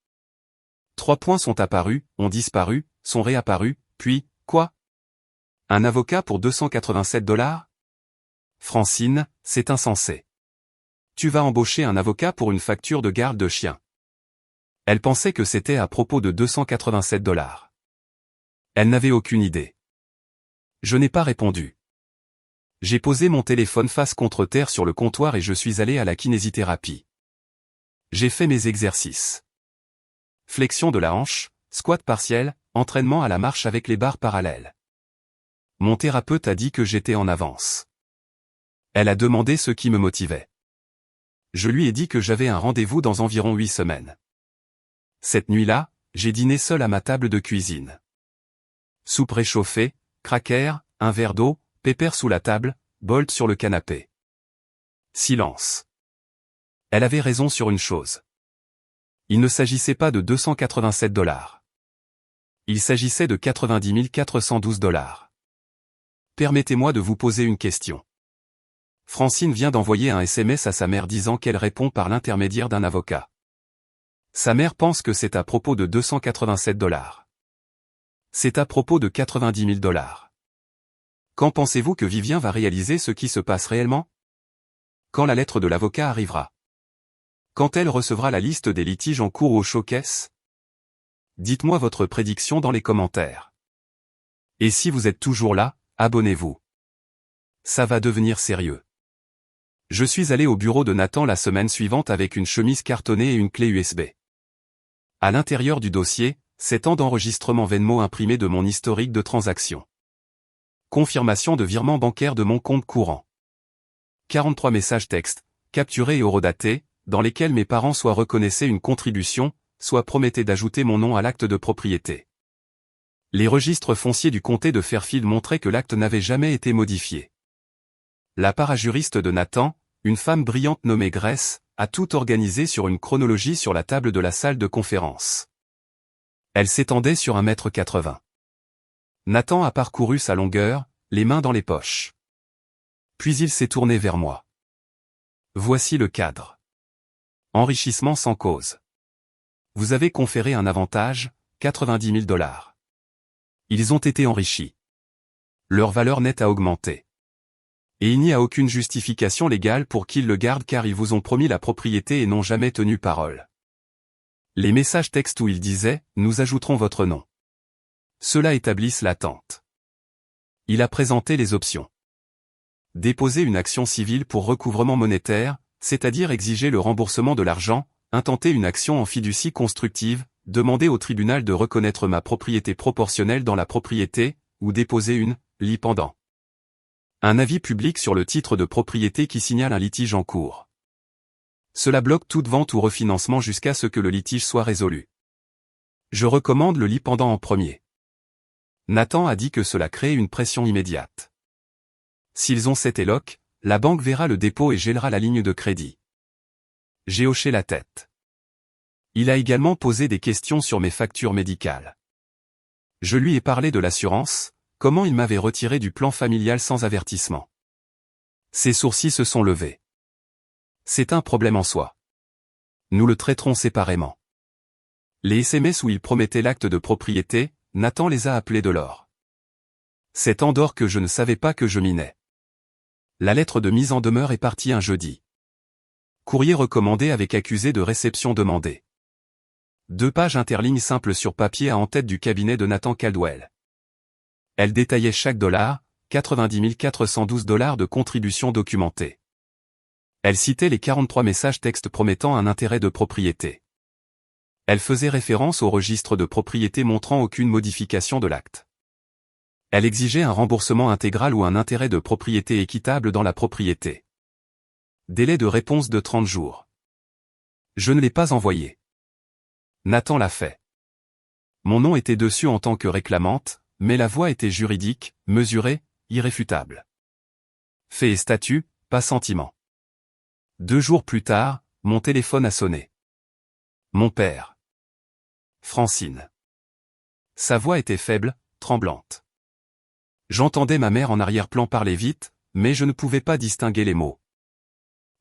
3 points sont apparus, ont disparu, sont réapparus, puis, quoi? Un avocat pour 287 $? Francine, c'est insensé. Tu vas embaucher un avocat pour une facture de garde de chien. Elle pensait que c'était à propos de 287 $. Elle n'avait aucune idée. Je n'ai pas répondu. J'ai posé mon téléphone face contre terre sur le comptoir et je suis allé à la kinésithérapie. J'ai fait mes exercices. Flexion de la hanche, squat partiel, entraînement à la marche avec les barres parallèles. Mon thérapeute a dit que j'étais en avance. Elle a demandé ce qui me motivait. Je lui ai dit que j'avais un rendez-vous dans environ 8 semaines. Cette nuit-là, j'ai dîné seul à ma table de cuisine. Soupe réchauffée, crackers, un verre d'eau, pépère sous la table, Bolt sur le canapé. Silence. Elle avait raison sur une chose. Il ne s'agissait pas de 287 $. Il s'agissait de 90 412 $. Permettez-moi de vous poser une question. Francine vient d'envoyer un SMS à sa mère disant qu'elle répond par l'intermédiaire d'un avocat. Sa mère pense que c'est à propos de 287 $. C'est à propos de 90 000 $. Quand pensez-vous que Vivien va réaliser ce qui se passe réellement? Quand la lettre de l'avocat arrivera? Quand elle recevra la liste des litiges en cours au showcase? Dites-moi votre prédiction dans les commentaires. Et si vous êtes toujours là, abonnez-vous. Ça va devenir sérieux. Je suis allé au bureau de Nathan la semaine suivante avec une chemise cartonnée et une clé USB. À l'intérieur du dossier, 7 ans d'enregistrement Venmo imprimé de mon historique de transactions. Confirmation de virement bancaire de mon compte courant. 43 messages textes, capturés et horodatés, dans lesquels mes parents soit reconnaissaient une contribution, soit promettaient d'ajouter mon nom à l'acte de propriété. Les registres fonciers du comté de Fairfield montraient que l'acte n'avait jamais été modifié. La parajuriste de Nathan, une femme brillante nommée Grace, a tout organisé sur une chronologie sur la table de la salle de conférence. Elle s'étendait sur 1,80 m. Nathan a parcouru sa longueur, les mains dans les poches. Puis il s'est tourné vers moi. Voici le cadre. Enrichissement sans cause. Vous avez conféré un avantage, 90 000 $. Ils ont été enrichis. Leur valeur nette a augmenté. Et il n'y a aucune justification légale pour qu'ils le gardent car ils vous ont promis la propriété et n'ont jamais tenu parole. Les messages textes où ils disaient « Nous ajouterons votre nom ». Cela établisse l'attente. Il a présenté les options. Déposer une action civile pour recouvrement monétaire, c'est-à-dire exiger le remboursement de l'argent, intenter une action en fiducie constructive, demander au tribunal de reconnaître ma propriété proportionnelle dans la propriété, ou déposer une lit pendant. Un avis public sur le titre de propriété qui signale un litige en cours. Cela bloque toute vente ou refinancement jusqu'à ce que le litige soit résolu. Je recommande le lit pendant en premier. Nathan a dit que cela crée une pression immédiate. S'ils ont cet éloque, la banque verra le dépôt et gèlera la ligne de crédit. J'ai hoché la tête. Il a également posé des questions sur mes factures médicales. Je lui ai parlé de l'assurance, comment il m'avait retiré du plan familial sans avertissement. Ses sourcils se sont levés. C'est un problème en soi. Nous le traiterons séparément. Les SMS où il promettait l'acte de propriété, Nathan les a appelés de l'or. C'est en d'or que je ne savais pas que je minais. La lettre de mise en demeure est partie un jeudi. Courrier recommandé avec accusé de réception demandée. 2 pages interlignes simples sur papier à en tête du cabinet de Nathan Caldwell. Elle détaillait chaque dollar, 90 412 $ de contribution documentée. Elle citait les 43 messages textes promettant un intérêt de propriété. Elle faisait référence au registre de propriété montrant aucune modification de l'acte. Elle exigeait un remboursement intégral ou un intérêt de propriété équitable dans la propriété. Délai de réponse de 30 jours. Je ne l'ai pas envoyé. Nathan l'a fait. Mon nom était dessus en tant que réclamante, mais la voix était juridique, mesurée, irréfutable. Fait et statut, pas sentiment. 2 jours plus tard, mon téléphone a sonné. Mon père. Francine. Sa voix était faible, tremblante. J'entendais ma mère en arrière-plan parler vite, mais je ne pouvais pas distinguer les mots.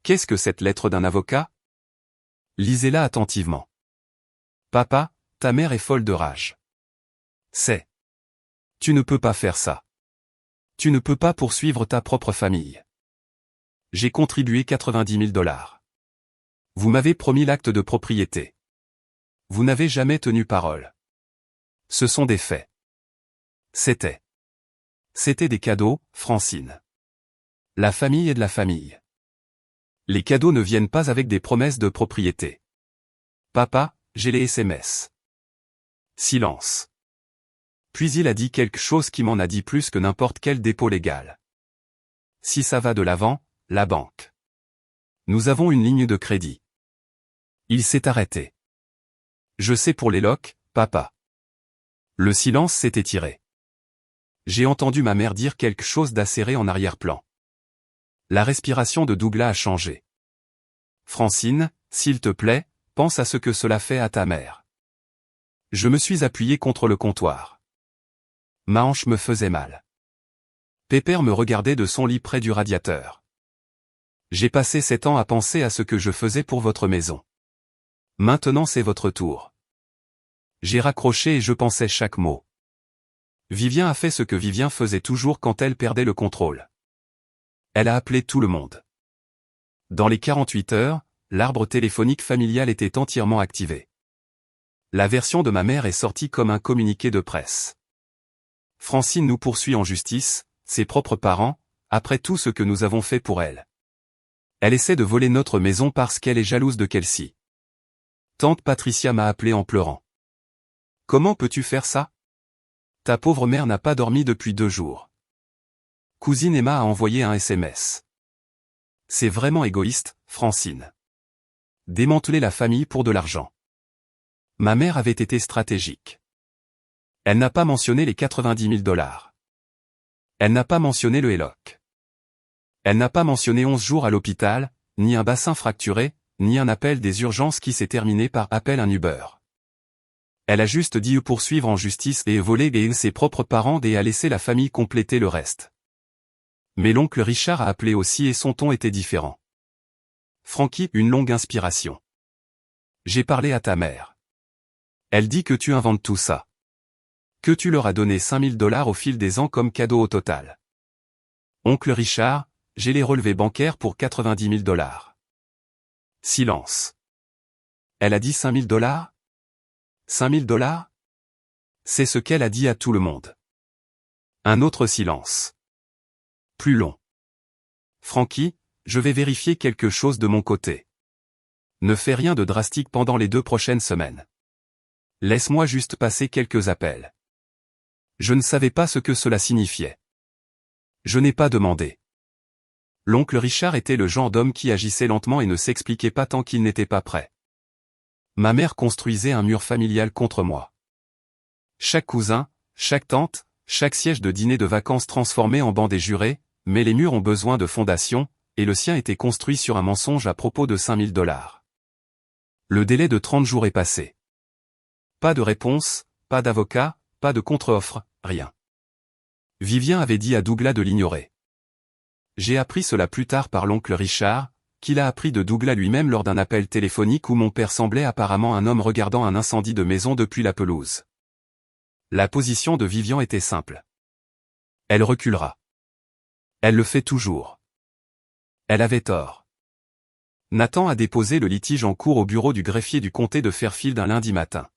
Qu'est-ce que cette lettre d'un avocat? Lisez-la attentivement. Papa, ta mère est folle de rage. C'est. Tu ne peux pas faire ça. Tu ne peux pas poursuivre ta propre famille. J'ai contribué 90 000 $. Vous m'avez promis l'acte de propriété. Vous n'avez jamais tenu parole. Ce sont des faits. C'était des cadeaux, Francine. La famille est de la famille. Les cadeaux ne viennent pas avec des promesses de propriété. Papa, j'ai les SMS. Silence. Puis il a dit quelque chose qui m'en a dit plus que n'importe quel dépôt légal. Si ça va de l'avant, la banque. Nous avons une ligne de crédit. Il s'est arrêté. Je sais pour les locs, papa. Le silence s'est étiré. J'ai entendu ma mère dire quelque chose d'acéré en arrière-plan. La respiration de Douglas a changé. Francine, s'il te plaît, pense à ce que cela fait à ta mère. Je me suis appuyé contre le comptoir. Ma hanche me faisait mal. Pépère me regardait de son lit près du radiateur. J'ai passé 7 ans à penser à ce que je faisais pour votre maison. Maintenant c'est votre tour. J'ai raccroché et je pensais chaque mot. Vivien a fait ce que Vivien faisait toujours quand elle perdait le contrôle. Elle a appelé tout le monde. Dans les 48 heures, l'arbre téléphonique familial était entièrement activé. La version de ma mère est sortie comme un communiqué de presse. Francine nous poursuit en justice, ses propres parents, après tout ce que nous avons fait pour elle. Elle essaie de voler notre maison parce qu'elle est jalouse de Kelsey. Tante Patricia m'a appelé en pleurant. Comment peux-tu faire ça? Ta pauvre mère n'a pas dormi depuis 2 jours. Cousine Emma a envoyé un SMS. C'est vraiment égoïste, Francine. Démanteler la famille pour de l'argent. Ma mère avait été stratégique. Elle n'a pas mentionné les 90 000 $. Elle n'a pas mentionné le HELOC. Elle n'a pas mentionné 11 jours à l'hôpital, ni un bassin fracturé, ni un appel des urgences qui s'est terminé par appel un Uber. Elle a juste dit poursuivre en justice et voler ses propres parents et a laissé la famille compléter le reste. Mais l'oncle Richard a appelé aussi et son ton était différent. Frankie, une longue inspiration. J'ai parlé à ta mère. Elle dit que tu inventes tout ça. Que tu leur as donné 5 000 $ au fil des ans comme cadeau au total. Oncle Richard, j'ai les relevés bancaires pour 90 000 $. Silence. Elle a dit 5 000 $? 5 000 $? C'est ce qu'elle a dit à tout le monde. Un autre silence. Plus long. Frankie, je vais vérifier quelque chose de mon côté. Ne fais rien de drastique pendant les 2 prochaines semaines. Laisse-moi juste passer quelques appels. Je ne savais pas ce que cela signifiait. Je n'ai pas demandé. L'oncle Richard était le genre d'homme qui agissait lentement et ne s'expliquait pas tant qu'il n'était pas prêt. Ma mère construisait un mur familial contre moi. Chaque cousin, chaque tante, chaque siège de dîner de vacances transformé en banc des jurés, mais les murs ont besoin de fondation, et le sien était construit sur un mensonge à propos de 5 000 $. Le délai de 30 jours est passé. Pas de réponse, pas d'avocat, pas de contre-offre, rien. Vivien avait dit à Douglas de l'ignorer. J'ai appris cela plus tard par l'oncle Richard, qu'il a appris de Douglas lui-même lors d'un appel téléphonique où mon père semblait apparemment un homme regardant un incendie de maison depuis la pelouse. La position de Vivien était simple. Elle reculera. Elle le fait toujours. Elle avait tort. Nathan a déposé le litige en cours au bureau du greffier du comté de Fairfield un lundi matin.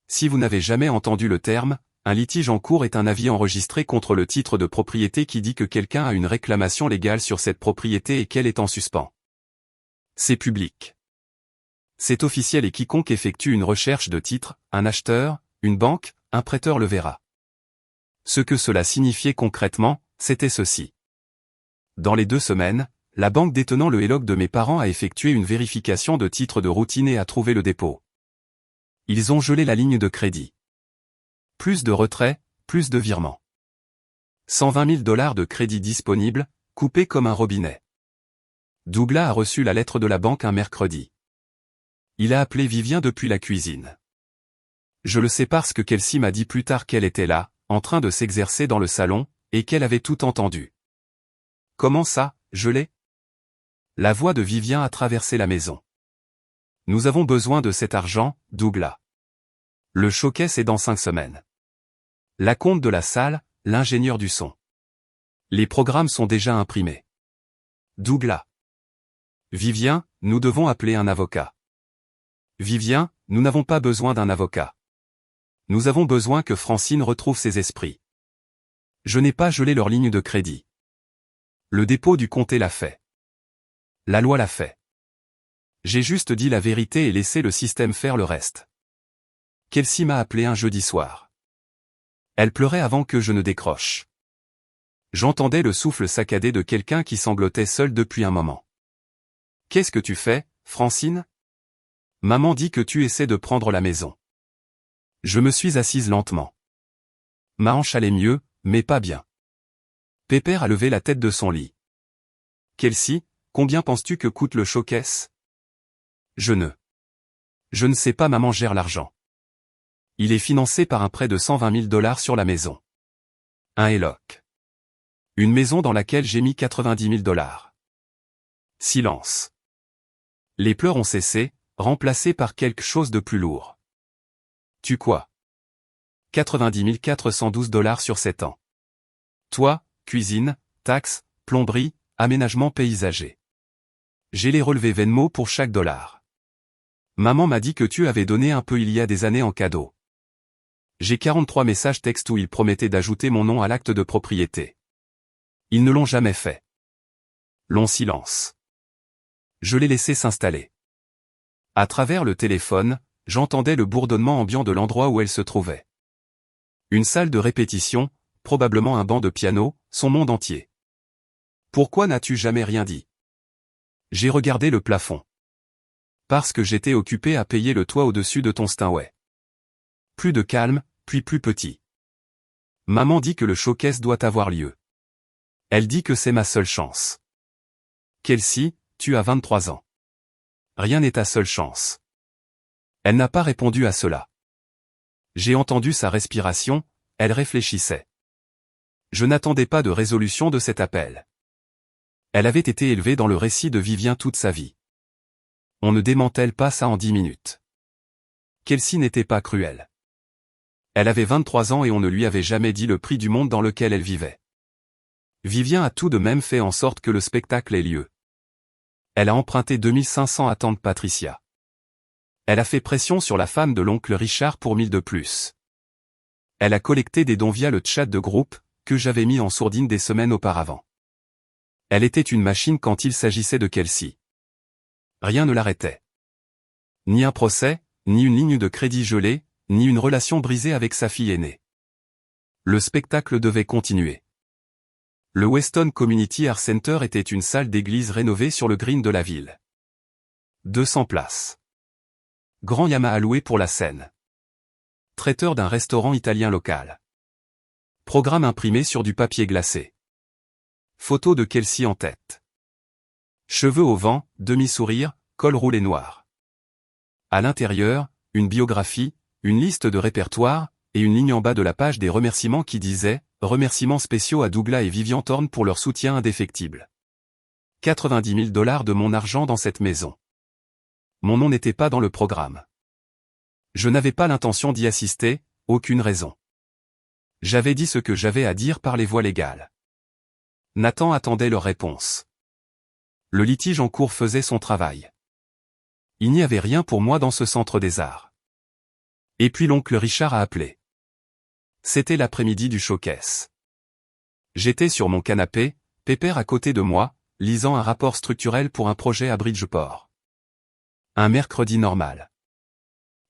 Si vous n'avez jamais entendu le terme, un litige en cours est un avis enregistré contre le titre de propriété qui dit que quelqu'un a une réclamation légale sur cette propriété et qu'elle est en suspens. C'est public. C'est officiel et quiconque effectue une recherche de titre, un acheteur, une banque, un prêteur le verra. Ce que cela signifiait concrètement, c'était ceci. Dans les 2 semaines, la banque détenant le HELOC de mes parents a effectué une vérification de titre de routine et a trouvé le dépôt. Ils ont gelé la ligne de crédit. Plus de retraits, plus de virements. 120 000 $ de crédit disponible, coupé comme un robinet. Douglas a reçu la lettre de la banque un mercredi. Il a appelé Vivien depuis la cuisine. Je le sais parce que Kelsey m'a dit plus tard qu'elle était là, en train de s'exercer dans le salon, et qu'elle avait tout entendu. Comment ça, gelé ? La voix de Vivien a traversé la maison. Nous avons besoin de cet argent, Douglas. Le showcase est dans 5 semaines. L'acompte de la salle, l'ingénieur du son. Les programmes sont déjà imprimés. Douglas. Vivien, nous devons appeler un avocat. Vivien, nous n'avons pas besoin d'un avocat. Nous avons besoin que Francine retrouve ses esprits. Je n'ai pas gelé leur ligne de crédit. Le dépôt du comté l'a fait. La loi l'a fait. J'ai juste dit la vérité et laissé le système faire le reste. Kelsey m'a appelé un jeudi soir. Elle pleurait avant que je ne décroche. J'entendais le souffle saccadé de quelqu'un qui sanglotait seul depuis un moment. Qu'est-ce que tu fais, Francine ? Maman dit que tu essaies de prendre la maison. Je me suis assise lentement. Ma hanche allait mieux, mais pas bien. Pépère a levé la tête de son lit. Kelsey, combien penses-tu que coûte le showcase ? Je ne sais pas, maman gère l'argent. Il est financé par un prêt de 120 000 $ sur la maison. Un HELOC. Une maison dans laquelle j'ai mis 90 000 $. Silence. Les pleurs ont cessé, remplacés par quelque chose de plus lourd. Tu quoi ? 90 412 $ sur 7 ans. Toi, cuisine, taxes, plomberie, aménagement paysager. J'ai les relevés Venmo pour chaque dollar. Maman m'a dit que tu avais donné un peu il y a des années en cadeau. J'ai 43 messages textes où ils promettaient d'ajouter mon nom à l'acte de propriété. Ils ne l'ont jamais fait. Long silence. Je l'ai laissé s'installer. À travers le téléphone, j'entendais le bourdonnement ambiant de l'endroit où elle se trouvait. Une salle de répétition, probablement un banc de piano, son monde entier. Pourquoi n'as-tu jamais rien dit ? J'ai regardé le plafond. Parce que j'étais occupé à payer le toit au-dessus de ton Steinway. Plus de calme, puis plus petit. Maman dit que le showcase doit avoir lieu. Elle dit que c'est ma seule chance. Kelsey, tu as 23 ans. Rien n'est ta seule chance. Elle n'a pas répondu à cela. J'ai entendu sa respiration, elle réfléchissait. Je n'attendais pas de résolution de cet appel. Elle avait été élevée dans le récit de Vivien toute sa vie. On ne démantèle pas ça en 10 minutes. Kelsey n'était pas cruelle. Elle avait 23 ans et on ne lui avait jamais dit le prix du monde dans lequel elle vivait. Vivien a tout de même fait en sorte que le spectacle ait lieu. Elle a emprunté 2500 à tante Patricia. Elle a fait pression sur la femme de l'oncle Richard pour 1000 de plus. Elle a collecté des dons via le chat de groupe, que j'avais mis en sourdine des semaines auparavant. Elle était une machine quand il s'agissait de Kelsey. Rien ne l'arrêtait. Ni un procès, ni une ligne de crédit gelée, ni une relation brisée avec sa fille aînée. Le spectacle devait continuer. Le Weston Community Art Center était une salle d'église rénovée sur le green de la ville. 200 places. Grand Yamaha loué pour la scène. Traiteur d'un restaurant italien local. Programme imprimé sur du papier glacé. Photo de Kelsey en tête. Cheveux au vent, demi-sourire, col roulé noir. À l'intérieur, une biographie, une liste de répertoire, et une ligne en bas de la page des remerciements qui disait « Remerciements spéciaux à Douglas et Vivien Thorne pour leur soutien indéfectible. 90 000 $ de mon argent dans cette maison. » Mon nom n'était pas dans le programme. Je n'avais pas l'intention d'y assister, aucune raison. J'avais dit ce que j'avais à dire par les voies légales. Nathan attendait leur réponse. Le litige en cours faisait son travail. Il n'y avait rien pour moi dans ce centre des arts. Et puis l'oncle Richard a appelé. C'était l'après-midi du showcase. J'étais sur mon canapé, Pépère à côté de moi, lisant un rapport structurel pour un projet à Bridgeport. Un mercredi normal.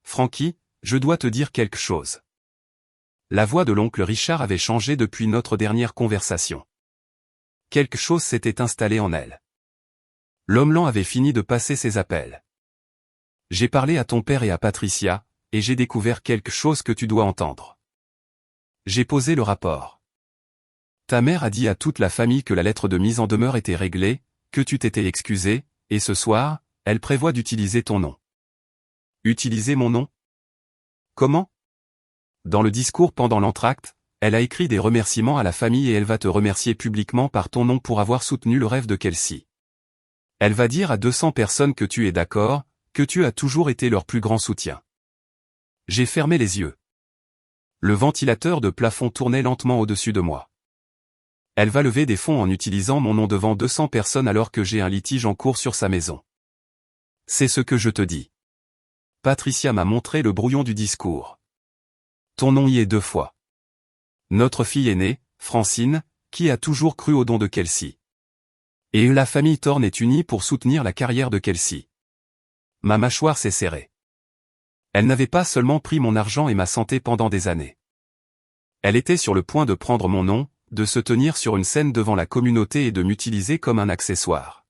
Frankie, je dois te dire quelque chose. La voix de l'oncle Richard avait changé depuis notre dernière conversation. Quelque chose s'était installé en elle. L'homme lent avait fini de passer ses appels. J'ai parlé à ton père et à Patricia, et j'ai découvert quelque chose que tu dois entendre. J'ai posé le rapport. Ta mère a dit à toute la famille que la lettre de mise en demeure était réglée, que tu t'étais excusé, et ce soir, elle prévoit d'utiliser ton nom. Utiliser mon nom? Comment? Dans le discours pendant l'entracte, elle a écrit des remerciements à la famille et elle va te remercier publiquement par ton nom pour avoir soutenu le rêve de Kelsey. Elle va dire à 200 personnes que tu es d'accord, que tu as toujours été leur plus grand soutien. J'ai fermé les yeux. Le ventilateur de plafond tournait lentement au-dessus de moi. Elle va lever des fonds en utilisant mon nom devant 200 personnes alors que j'ai un litige en cours sur sa maison. C'est ce que je te dis. Patricia m'a montré le brouillon du discours. Ton nom y est 2 fois. Notre fille aînée, Francine, qui a toujours cru au don de Kelsey. Et la famille Thorne est unie pour soutenir la carrière de Kelsey. Ma mâchoire s'est serrée. Elle n'avait pas seulement pris mon argent et ma santé pendant des années. Elle était sur le point de prendre mon nom, de se tenir sur une scène devant la communauté et de m'utiliser comme un accessoire.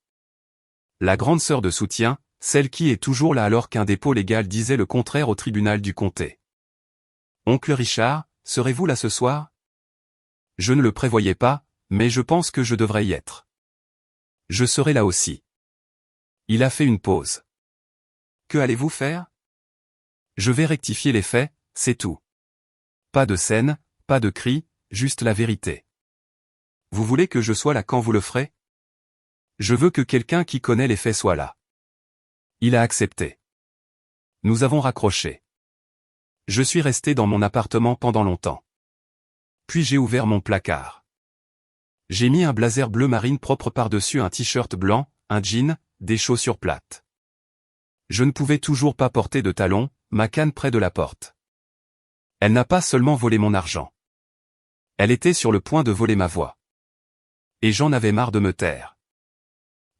La grande sœur de soutien, celle qui est toujours là alors qu'un dépôt légal disait le contraire au tribunal du comté. Oncle Richard, serez-vous là ce soir? Je ne le prévoyais pas, mais je pense que je devrais y être. Je serai là aussi. Il a fait une pause. Que allez-vous faire? Je vais rectifier les faits, c'est tout. Pas de scène, pas de cris, juste la vérité. Vous voulez que je sois là quand vous le ferez? Je veux que quelqu'un qui connaît les faits soit là. Il a accepté. Nous avons raccroché. Je suis resté dans mon appartement pendant longtemps. Puis j'ai ouvert mon placard. J'ai mis un blazer bleu marine propre par-dessus un t-shirt blanc, un jean, des chaussures plates. Je ne pouvais toujours pas porter de talons, ma canne près de la porte. Elle n'a pas seulement volé mon argent. Elle était sur le point de voler ma voix. Et j'en avais marre de me taire.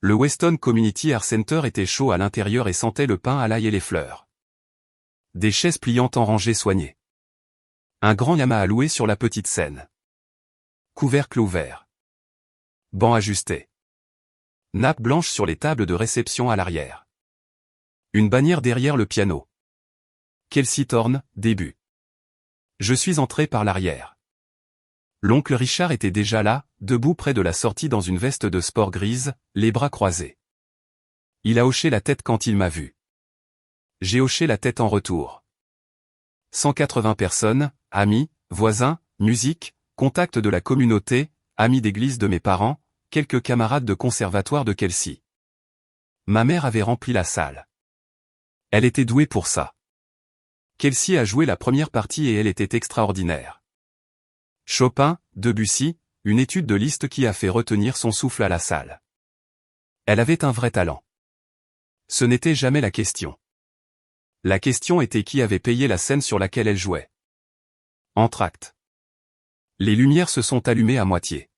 Le Weston Community Art Center était chaud à l'intérieur et sentait le pain à l'ail et les fleurs. Des chaises pliantes en rangées soignées. Un grand Yamaha loué sur la petite scène. Couvercle ouvert. Banc ajusté. Nappe blanche sur les tables de réception à l'arrière. Une bannière derrière le piano. Kelsey Thorne, début. Je suis entré par l'arrière. L'oncle Richard était déjà là, debout près de la sortie dans une veste de sport grise, les bras croisés. Il a hoché la tête quand il m'a vu. J'ai hoché la tête en retour. 180 personnes, amis, voisins, musique, contacts de la communauté, amis d'église de mes parents, quelques camarades de conservatoire de Kelsey. Ma mère avait rempli la salle. Elle était douée pour ça. Kelsey a joué la première partie et elle était extraordinaire. Chopin, Debussy, une étude de Liszt qui a fait retenir son souffle à la salle. Elle avait un vrai talent. Ce n'était jamais la question. La question était qui avait payé la scène sur laquelle elle jouait. Entr'acte. Les lumières se sont allumées à moitié.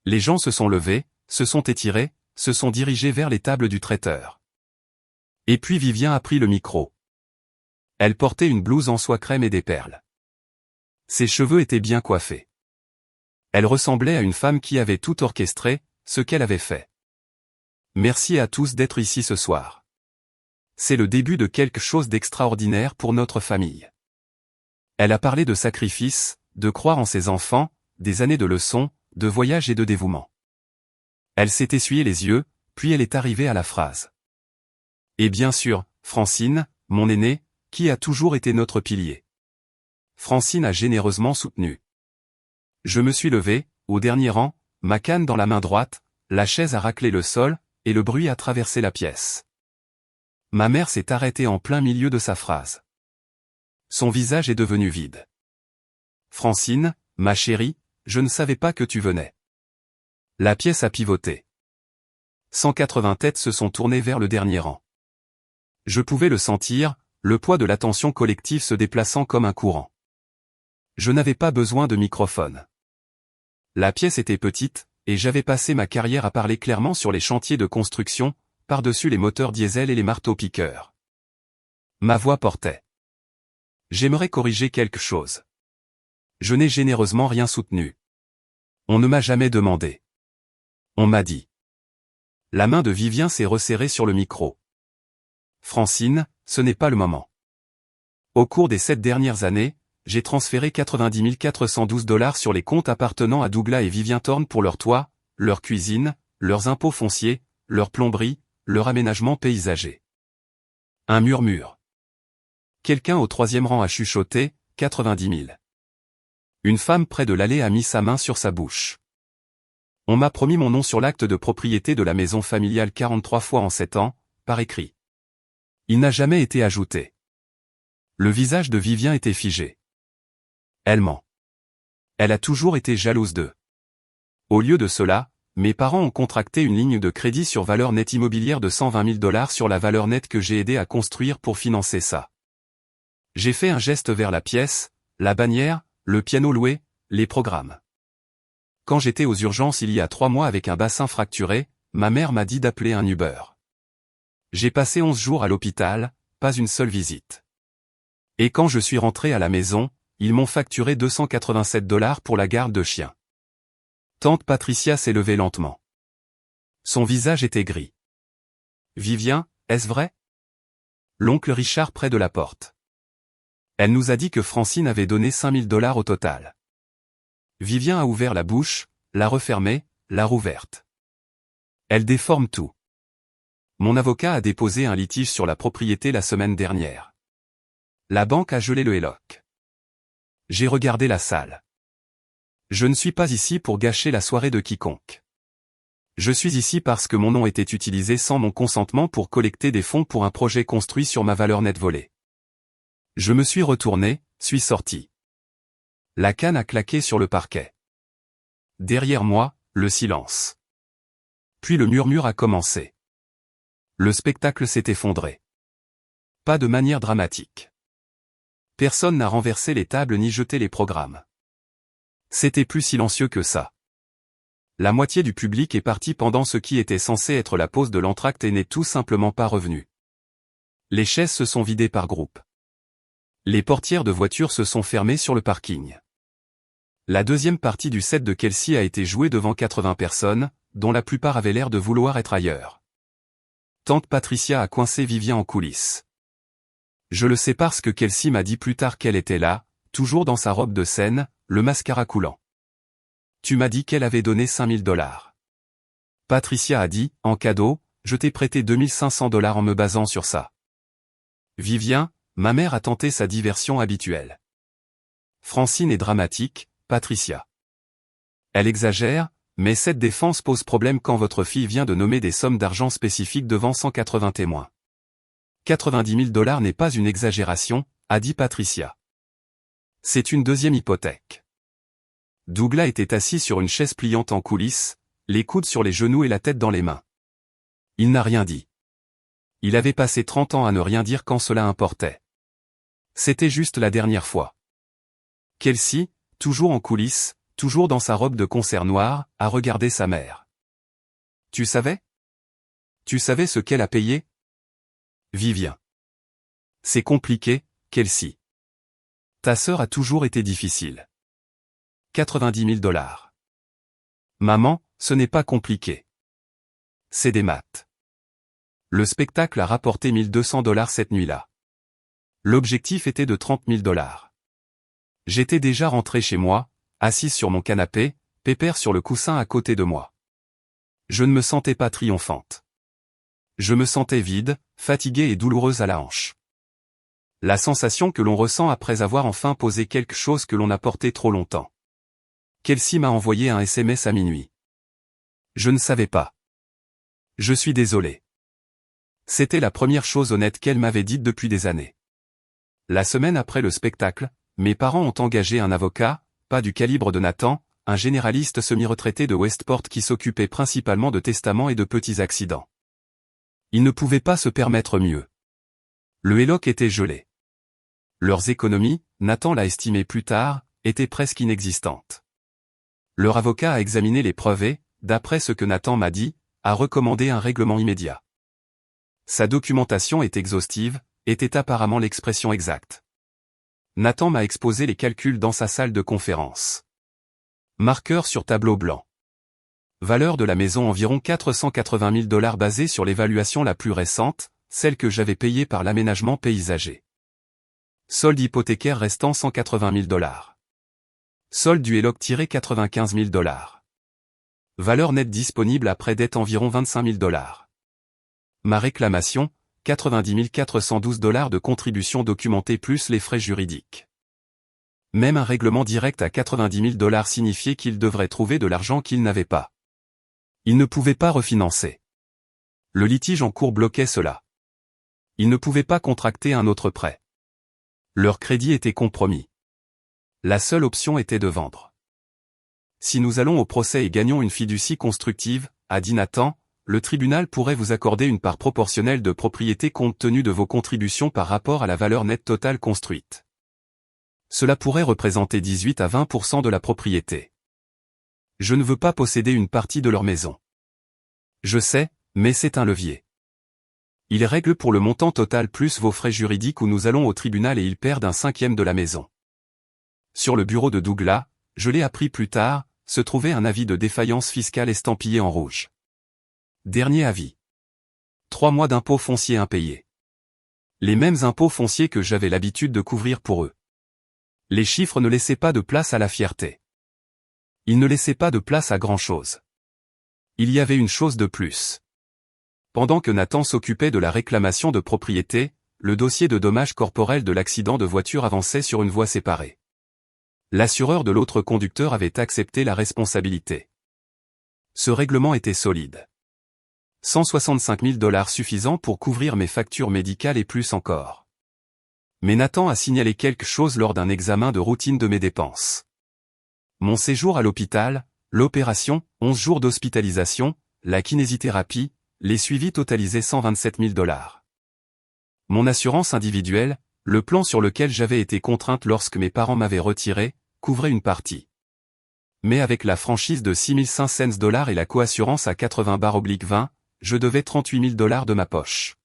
Les gens se sont levés, se sont étirés, se sont dirigés vers les tables du traiteur. Et puis Vivien a pris le micro. Elle portait une blouse en soie crème et des perles. Ses cheveux étaient bien coiffés. Elle ressemblait à une femme qui avait tout orchestré, ce qu'elle avait fait. Merci à tous d'être ici ce soir. C'est le début de quelque chose d'extraordinaire pour notre famille. Elle a parlé de sacrifice, de croire en ses enfants, des années de leçons, de voyages et de dévouement. Elle s'est essuyé les yeux, puis elle est arrivée à la phrase. Et bien sûr, Francine, mon aînée, qui a toujours été notre pilier. Francine a généreusement soutenu. Je me suis levé, au dernier rang, ma canne dans la main droite, la chaise a raclé le sol, et le bruit a traversé la pièce. Ma mère s'est arrêtée en plein milieu de sa phrase. Son visage est devenu vide. Francine, ma chérie, je ne savais pas que tu venais. La pièce a pivoté. 180 têtes se sont tournées vers le dernier rang. Je pouvais le sentir, le poids de l'attention collective se déplaçant comme un courant. Je n'avais pas besoin de microphone. La pièce était petite, et j'avais passé ma carrière à parler clairement sur les chantiers de construction, par-dessus les moteurs diesel et les marteaux-piqueurs. Ma voix portait. J'aimerais corriger quelque chose. Je n'ai généreusement rien soutenu. On ne m'a jamais demandé. On m'a dit. La main de Vivien s'est resserrée sur le micro. Francine, ce n'est pas le moment. Au cours des 7 dernières années, j'ai transféré 90 412 $ sur les comptes appartenant à Douglas et Vivien Thorne pour leur toit, leur cuisine, leurs impôts fonciers, leur plomberie, leur aménagement paysager. Un murmure. Quelqu'un au 3e rang a chuchoté, 90 000. Une femme près de l'allée a mis sa main sur sa bouche. On m'a promis mon nom sur l'acte de propriété de la maison familiale 43 fois en 7 ans, par écrit. Il n'a jamais été ajouté. Le visage de Vivien était figé. Elle ment. Elle a toujours été jalouse d'eux. Au lieu de cela, mes parents ont contracté une ligne de crédit sur valeur nette immobilière de 120 000 $ sur la valeur nette que j'ai aidé à construire pour financer ça. J'ai fait un geste vers la pièce, la bannière, le piano loué, les programmes. Quand j'étais aux urgences il y a 3 mois avec un bassin fracturé, ma mère m'a dit d'appeler un Uber. J'ai passé 11 jours à l'hôpital, pas une seule visite. Et quand je suis rentré à la maison, ils m'ont facturé 287 $ pour la garde de chien. Tante Patricia s'est levée lentement. Son visage était gris. Vivien, est-ce vrai? L'oncle Richard près de la porte. Elle nous a dit que Francine avait donné 5 000 $ au total. Vivien a ouvert la bouche, l'a refermée, l'a rouverte. Elle déforme tout. Mon avocat a déposé un litige sur la propriété la semaine dernière. La banque a gelé le HELOC. J'ai regardé la salle. Je ne suis pas ici pour gâcher la soirée de quiconque. Je suis ici parce que mon nom était utilisé sans mon consentement pour collecter des fonds pour un projet construit sur ma valeur nette volée. Je me suis retourné, suis sorti. La canne a claqué sur le parquet. Derrière moi, le silence. Puis le murmure a commencé. Le spectacle s'est effondré. Pas de manière dramatique. Personne n'a renversé les tables ni jeté les programmes. C'était plus silencieux que ça. La moitié du public est parti pendant ce qui était censé être la pause de l'entracte et n'est tout simplement pas revenu. Les chaises se sont vidées par groupe. Les portières de voitures se sont fermées sur le parking. La deuxième partie du set de Kelsey a été jouée devant 80 personnes, dont la plupart avaient l'air de vouloir être ailleurs. Tante Patricia a coincé Vivien en coulisses. Je le sais parce que Kelsey m'a dit plus tard qu'elle était là, toujours dans sa robe de scène, le mascara coulant. Tu m'as dit qu'elle avait donné 5 000 $. Patricia a dit, en cadeau, je t'ai prêté 2 500 $ en me basant sur ça. Vivien, ma mère a tenté sa diversion habituelle. Francine est dramatique, Patricia. Elle exagère, mais cette défense pose problème quand votre fille vient de nommer des sommes d'argent spécifiques devant 180 témoins. 90 000 $ n'est pas une exagération, a dit Patricia. C'est une deuxième hypothèque. Douglas était assis sur une chaise pliante en coulisses, les coudes sur les genoux et la tête dans les mains. Il n'a rien dit. Il avait passé 30 ans à ne rien dire quand cela importait. C'était juste la dernière fois. Kelsey, toujours en coulisses, toujours dans sa robe de concert noir, a regardé sa mère. Tu savais? Tu savais ce qu'elle a payé? Vivien. C'est compliqué, Kelsey. Ta sœur a toujours été difficile. 90 000 $. Maman, ce n'est pas compliqué. C'est des maths. Le spectacle a rapporté 1 200 $ cette nuit-là. L'objectif était de 30 000 $. J'étais déjà rentré chez moi, assise sur mon canapé, pépère sur le coussin à côté de moi. Je ne me sentais pas triomphante. Je me sentais vide, fatiguée et douloureuse à la hanche. La sensation que l'on ressent après avoir enfin posé quelque chose que l'on a porté trop longtemps. Kelsey m'a envoyé un SMS à minuit. Je ne savais pas. Je suis désolé. C'était la première chose honnête qu'elle m'avait dite depuis des années. La semaine après le spectacle, mes parents ont engagé un avocat, pas du calibre de Nathan, un généraliste semi-retraité de Westport qui s'occupait principalement de testaments et de petits accidents. Ils ne pouvaient pas se permettre mieux. Le HELOC était gelé. Leurs économies, Nathan l'a estimé plus tard, étaient presque inexistantes. Leur avocat a examiné les preuves et, d'après ce que Nathan m'a dit, a recommandé un règlement immédiat. Sa documentation est exhaustive, était apparemment l'expression exacte. Nathan m'a exposé les calculs dans sa salle de conférence. Marqueur sur tableau blanc. Valeur de la maison environ 480 000 $ basée sur l'évaluation la plus récente, celle que j'avais payée par l'aménagement paysager. Solde hypothécaire restant 180 000 $. Solde du HELOC-95 000 $. Valeur nette disponible après dette environ 25 000 $. Ma réclamation, 90 412 $ de contribution documentée plus les frais juridiques. Même un règlement direct à 90 000 $ signifiait qu'il devrait trouver de l'argent qu'il n'avait pas. Il ne pouvait pas refinancer. Le litige en cours bloquait cela. Ils ne pouvaient pas contracter un autre prêt. Leur crédit était compromis. La seule option était de vendre. Si nous allons au procès et gagnons une fiducie constructive, a dit Nathan, le tribunal pourrait vous accorder une part proportionnelle de propriété compte tenu de vos contributions par rapport à la valeur nette totale construite. Cela pourrait représenter 18 à 20% de la propriété. Je ne veux pas posséder une partie de leur maison. Je sais, mais c'est un levier. Ils règlent pour le montant total plus vos frais juridiques ou nous allons au tribunal et ils perdent 1/5 de la maison. Sur le bureau de Douglas, je l'ai appris plus tard, se trouvait un avis de défaillance fiscale estampillé en rouge. Dernier avis. 3 mois d'impôts fonciers impayés. Les mêmes impôts fonciers que j'avais l'habitude de couvrir pour eux. Les chiffres ne laissaient pas de place à la fierté. Ils ne laissaient pas de place à grand-chose. Il y avait une chose de plus. Pendant que Nathan s'occupait de la réclamation de propriété, le dossier de dommages corporels de l'accident de voiture avançait sur une voie séparée. L'assureur de l'autre conducteur avait accepté la responsabilité. Ce règlement était solide. 165 000 $ suffisants pour couvrir mes factures médicales et plus encore. Mais Nathan a signalé quelque chose lors d'un examen de routine de mes dépenses. Mon séjour à l'hôpital, l'opération, 11 jours d'hospitalisation, la kinésithérapie, les suivis totalisaient 127 000 $. Mon assurance individuelle, le plan sur lequel j'avais été contrainte lorsque mes parents m'avaient retiré, couvrait une partie. Mais avec la franchise de 6 500 $ et la coassurance à 80/20, je devais 38 000 $ de ma poche.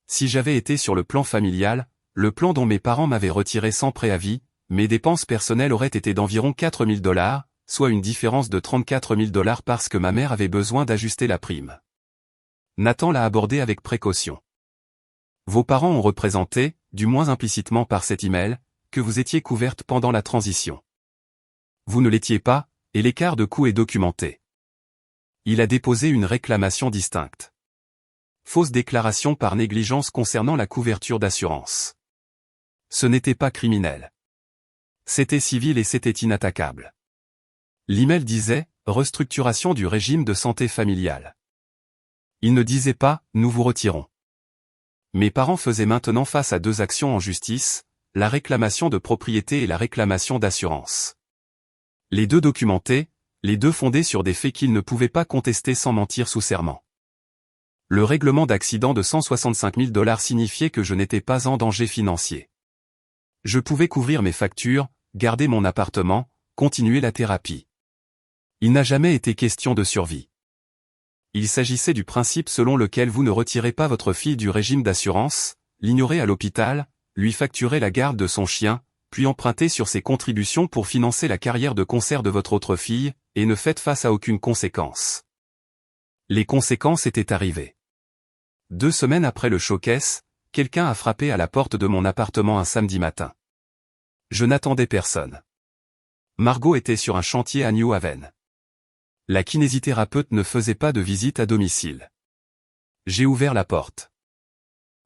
Si j'avais été sur le plan familial, le plan dont mes parents m'avaient retiré sans préavis, mes dépenses personnelles auraient été d'environ 4 000 $, soit une différence de 34 000 $ parce que ma mère avait besoin d'ajuster la prime. Nathan l'a abordé avec précaution. Vos parents ont représenté, du moins implicitement par cet email, que vous étiez couverte pendant la transition. Vous ne l'étiez pas, et l'écart de coût est documenté. Il a déposé une réclamation distincte. Fausse déclaration par négligence concernant la couverture d'assurance. Ce n'était pas criminel. C'était civil et c'était inattaquable. L'email disait « Restructuration du régime de santé familiale ». Il ne disait pas « Nous vous retirons ». Mes parents faisaient maintenant face à 2 actions en justice, la réclamation de propriété et la réclamation d'assurance. Les 2 documentés, les 2 fondés sur des faits qu'ils ne pouvaient pas contester sans mentir sous serment. Le règlement d'accident de 165 000 $ signifiait que je n'étais pas en danger financier. Je pouvais couvrir mes factures, garder mon appartement, continuer la thérapie. Il n'a jamais été question de survie. Il s'agissait du principe selon lequel vous ne retirez pas votre fille du régime d'assurance, l'ignorez à l'hôpital, lui facturez la garde de son chien, puis empruntez sur ses contributions pour financer la carrière de concert de votre autre fille, et ne faites face à aucune conséquence. Les conséquences étaient arrivées. 2 semaines après le showcase, quelqu'un a frappé à la porte de mon appartement un samedi matin. Je n'attendais personne. Margot était sur un chantier à New Haven. La kinésithérapeute ne faisait pas de visite à domicile. J'ai ouvert la porte.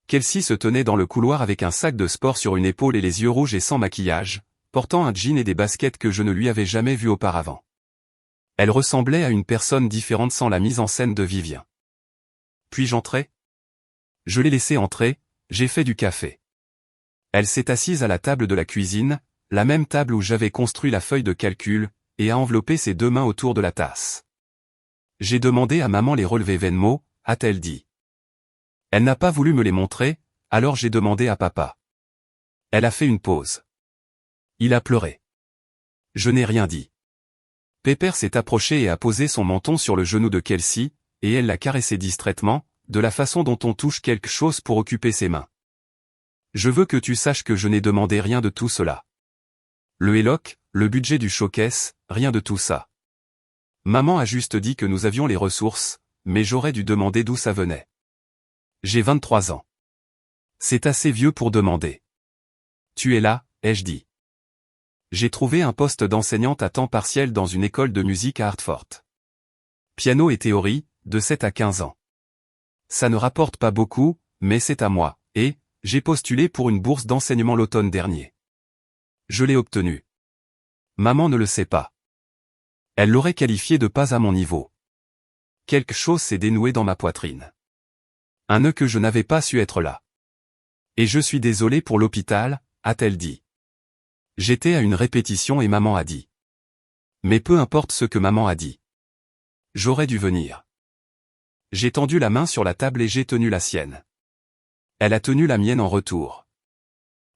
Kelsey se tenait dans le couloir avec un sac de sport sur une épaule et les yeux rouges et sans maquillage, portant un jean et des baskets que je ne lui avais jamais vues auparavant. Elle ressemblait à une personne différente sans la mise en scène de Vivien. Puis-je entrer ? Je l'ai laissée entrer, j'ai fait du café. Elle s'est assise à la table de la cuisine, la même table où j'avais construit la feuille de calcul, et a enveloppé ses 2 mains autour de la tasse. J'ai demandé à maman les relevés Venmo, a-t-elle dit. Elle n'a pas voulu me les montrer, alors j'ai demandé à papa. Elle a fait une pause. Il a pleuré. Je n'ai rien dit. Pepper s'est approché et a posé son menton sur le genou de Kelsey, et elle l'a caressé distraitement, de la façon dont on touche quelque chose pour occuper ses mains. Je veux que tu saches que je n'ai demandé rien de tout cela. Le Héloc, le budget du showcase, rien de tout ça. Maman a juste dit que nous avions les ressources, mais j'aurais dû demander d'où ça venait. J'ai 23 ans. C'est assez vieux pour demander. Tu es là, ai-je dit. J'ai trouvé un poste d'enseignante à temps partiel dans une école de musique à Hartford. Piano et théorie, de 7 à 15 ans. Ça ne rapporte pas beaucoup, mais c'est à moi, et j'ai postulé pour une bourse d'enseignement l'automne dernier. Je l'ai obtenue. Maman ne le sait pas. Elle l'aurait qualifié de pas à mon niveau. Quelque chose s'est dénoué dans ma poitrine. Un nœud que je n'avais pas su être là. Et je suis désolé pour l'hôpital, a-t-elle dit. J'étais à une répétition et maman a dit. Mais peu importe ce que maman a dit. J'aurais dû venir. J'ai tendu la main sur la table et j'ai tenu la sienne. Elle a tenu la mienne en retour.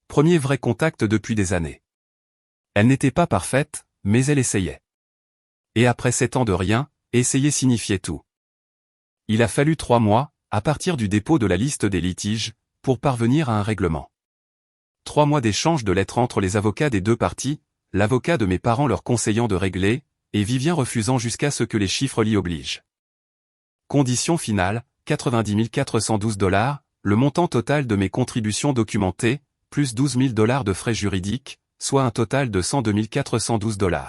Premier vrai contact depuis des années. Elle n'était pas parfaite, mais elle essayait. Et après 7 ans de rien, essayer signifiait tout. Il a fallu 3 mois, à partir du dépôt de la liste des litiges, pour parvenir à un règlement. 3 mois d'échange de lettres entre les avocats des deux parties, l'avocat de mes parents leur conseillant de régler, et Vivien refusant jusqu'à ce que les chiffres l'y obligent. Condition finale, 90 412 $, le montant total de mes contributions documentées, plus 12 000 $ de frais juridiques, soit un total de 102 412 $.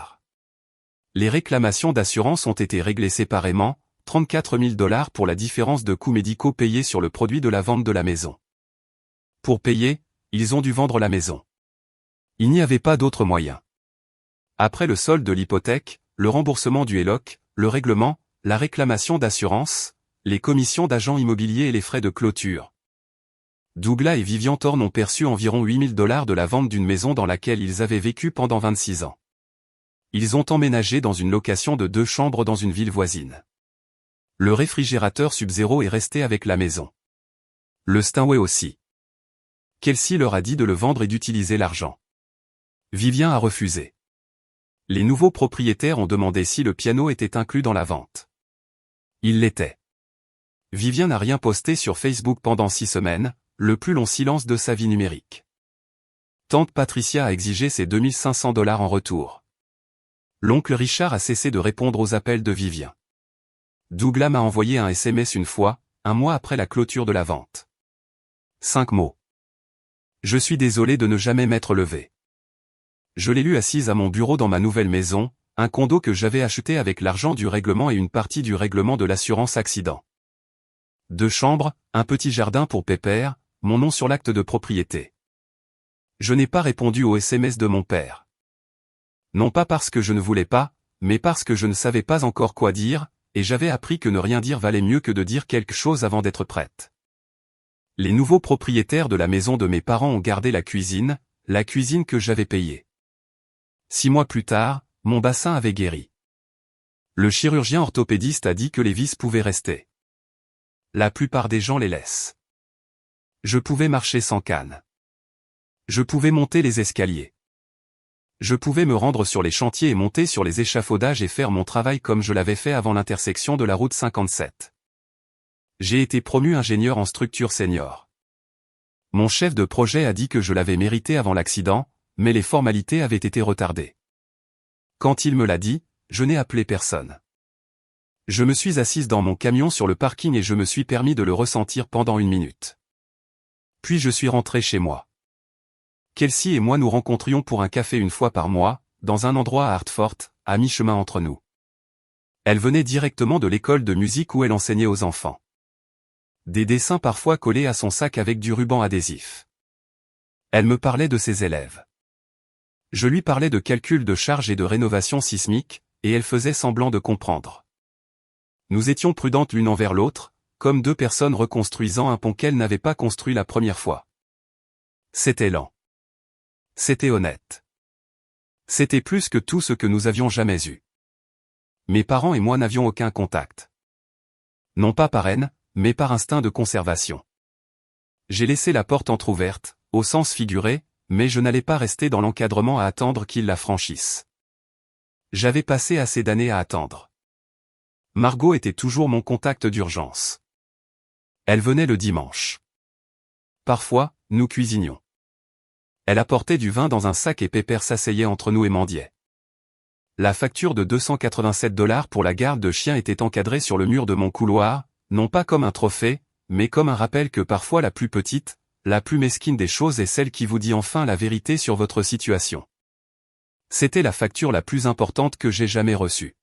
Les réclamations d'assurance ont été réglées séparément, 34 000 $ pour la différence de coûts médicaux payés sur le produit de la vente de la maison. Pour payer, ils ont dû vendre la maison. Il n'y avait pas d'autre moyen. Après le solde de l'hypothèque, le remboursement du Héloc, le règlement, la réclamation d'assurance, les commissions d'agents immobiliers et les frais de clôture. Douglas et Vivian Thorne ont perçu environ 8 000 $ de la vente d'une maison dans laquelle ils avaient vécu pendant 26 ans. Ils ont emménagé dans une location de 2 chambres dans une ville voisine. Le réfrigérateur Sub-Zero est resté avec la maison. Le Steinway aussi. Kelsey leur a dit de le vendre et d'utiliser l'argent. Vivien a refusé. Les nouveaux propriétaires ont demandé si le piano était inclus dans la vente. Il l'était. Vivien n'a rien posté sur Facebook pendant 6 semaines, le plus long silence de sa vie numérique. Tante Patricia a exigé ses 2 500 $ en retour. L'oncle Richard a cessé de répondre aux appels de Vivien. Douglas m'a envoyé un SMS une fois, un mois après la clôture de la vente. 5 mots. Je suis désolé de ne jamais m'être levé. Je l'ai lu assise à mon bureau dans ma nouvelle maison, un condo que j'avais acheté avec l'argent du règlement et une partie du règlement de l'assurance accident. 2 chambres, un petit jardin pour Pépère, mon nom sur l'acte de propriété. Je n'ai pas répondu au SMS de mon père. Non pas parce que je ne voulais pas, mais parce que je ne savais pas encore quoi dire, et j'avais appris que ne rien dire valait mieux que de dire quelque chose avant d'être prête. Les nouveaux propriétaires de la maison de mes parents ont gardé la cuisine que j'avais payée. 6 mois plus tard, mon bassin avait guéri. Le chirurgien orthopédiste a dit que les vis pouvaient rester. La plupart des gens les laissent. Je pouvais marcher sans canne. Je pouvais monter les escaliers. Je pouvais me rendre sur les chantiers et monter sur les échafaudages et faire mon travail comme je l'avais fait avant l'intersection de la route 57. J'ai été promu ingénieur en structure senior. Mon chef de projet a dit que je l'avais mérité avant l'accident, mais les formalités avaient été retardées. Quand il me l'a dit, je n'ai appelé personne. Je me suis assise dans mon camion sur le parking et je me suis permis de le ressentir pendant 1 minute. Puis je suis rentré chez moi. Kelsey et moi nous rencontrions pour un café 1 fois par mois, dans un endroit à Hartford, à mi-chemin entre nous. Elle venait directement de l'école de musique où elle enseignait aux enfants. Des dessins parfois collés à son sac avec du ruban adhésif. Elle me parlait de ses élèves. Je lui parlais de calcul de charge et de rénovation sismique, et elle faisait semblant de comprendre. Nous étions prudentes l'une envers l'autre, comme 2 personnes reconstruisant un pont qu'elles n'avaient pas construit la première fois. C'était lent. C'était honnête. C'était plus que tout ce que nous avions jamais eu. Mes parents et moi n'avions aucun contact. Non pas par haine, mais par instinct de conservation. J'ai laissé la porte entr'ouverte, au sens figuré, mais je n'allais pas rester dans l'encadrement à attendre qu'ils la franchissent. J'avais passé assez d'années à attendre. Margot était toujours mon contact d'urgence. Elle venait le dimanche. Parfois, nous cuisinions. Elle apportait du vin dans un sac et Pépère s'asseyait entre nous et mendiait. La facture de 287 $ pour la garde de chien était encadrée sur le mur de mon couloir, non pas comme un trophée, mais comme un rappel que parfois la plus petite, la plus mesquine des choses est celle qui vous dit enfin la vérité sur votre situation. C'était la facture la plus importante que j'ai jamais reçue.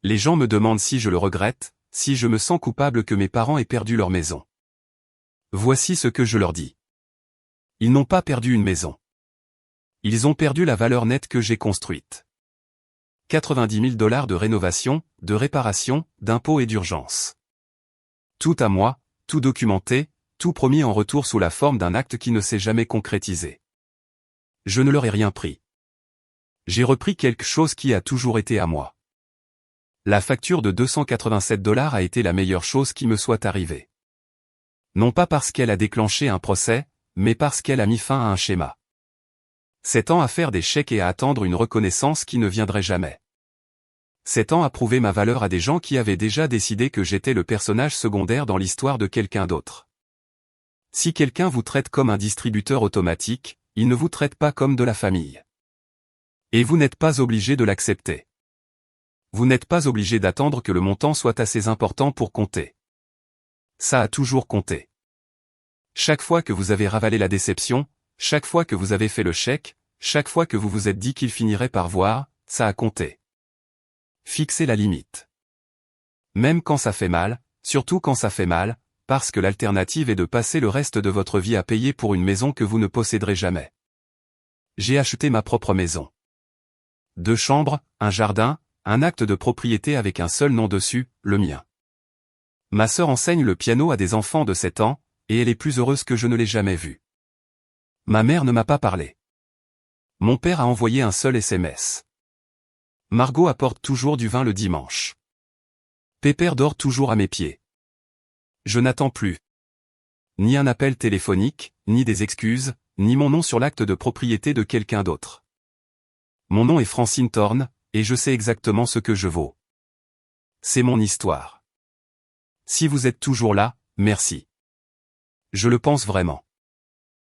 Les gens me demandent si je le regrette, si je me sens coupable que mes parents aient perdu leur maison. Voici ce que je leur dis. Ils n'ont pas perdu une maison. Ils ont perdu la valeur nette que j'ai construite. 90 000 $ de rénovation, de réparation, d'impôts et d'urgence. Tout à moi, tout documenté, tout promis en retour sous la forme d'un acte qui ne s'est jamais concrétisé. Je ne leur ai rien pris. J'ai repris quelque chose qui a toujours été à moi. La facture de 287 $ a été la meilleure chose qui me soit arrivée. Non pas parce qu'elle a déclenché un procès, mais parce qu'elle a mis fin à un schéma. 7 ans à faire des chèques et à attendre une reconnaissance qui ne viendrait jamais. 7 ans à prouver ma valeur à des gens qui avaient déjà décidé que j'étais le personnage secondaire dans l'histoire de quelqu'un d'autre. Si quelqu'un vous traite comme un distributeur automatique, il ne vous traite pas comme de la famille. Et vous n'êtes pas obligé de l'accepter. Vous n'êtes pas obligé d'attendre que le montant soit assez important pour compter. Ça a toujours compté. Chaque fois que vous avez ravalé la déception, chaque fois que vous avez fait le chèque, chaque fois que vous vous êtes dit qu'il finirait par voir, ça a compté. Fixez la limite. Même quand ça fait mal, surtout quand ça fait mal, parce que l'alternative est de passer le reste de votre vie à payer pour une maison que vous ne posséderez jamais. J'ai acheté ma propre maison. 2 chambres, un jardin, un acte de propriété avec un seul nom dessus, le mien. Ma sœur enseigne le piano à des enfants de 7 ans, et elle est plus heureuse que je ne l'ai jamais vue. Ma mère ne m'a pas parlé. Mon père a envoyé un seul SMS. Margot apporte toujours du vin le dimanche. Pépère dort toujours à mes pieds. Je n'attends plus. Ni un appel téléphonique, ni des excuses, ni mon nom sur l'acte de propriété de quelqu'un d'autre. Mon nom est Francine Thorne, et je sais exactement ce que je vaux. C'est mon histoire. Si vous êtes toujours là, merci. Je le pense vraiment.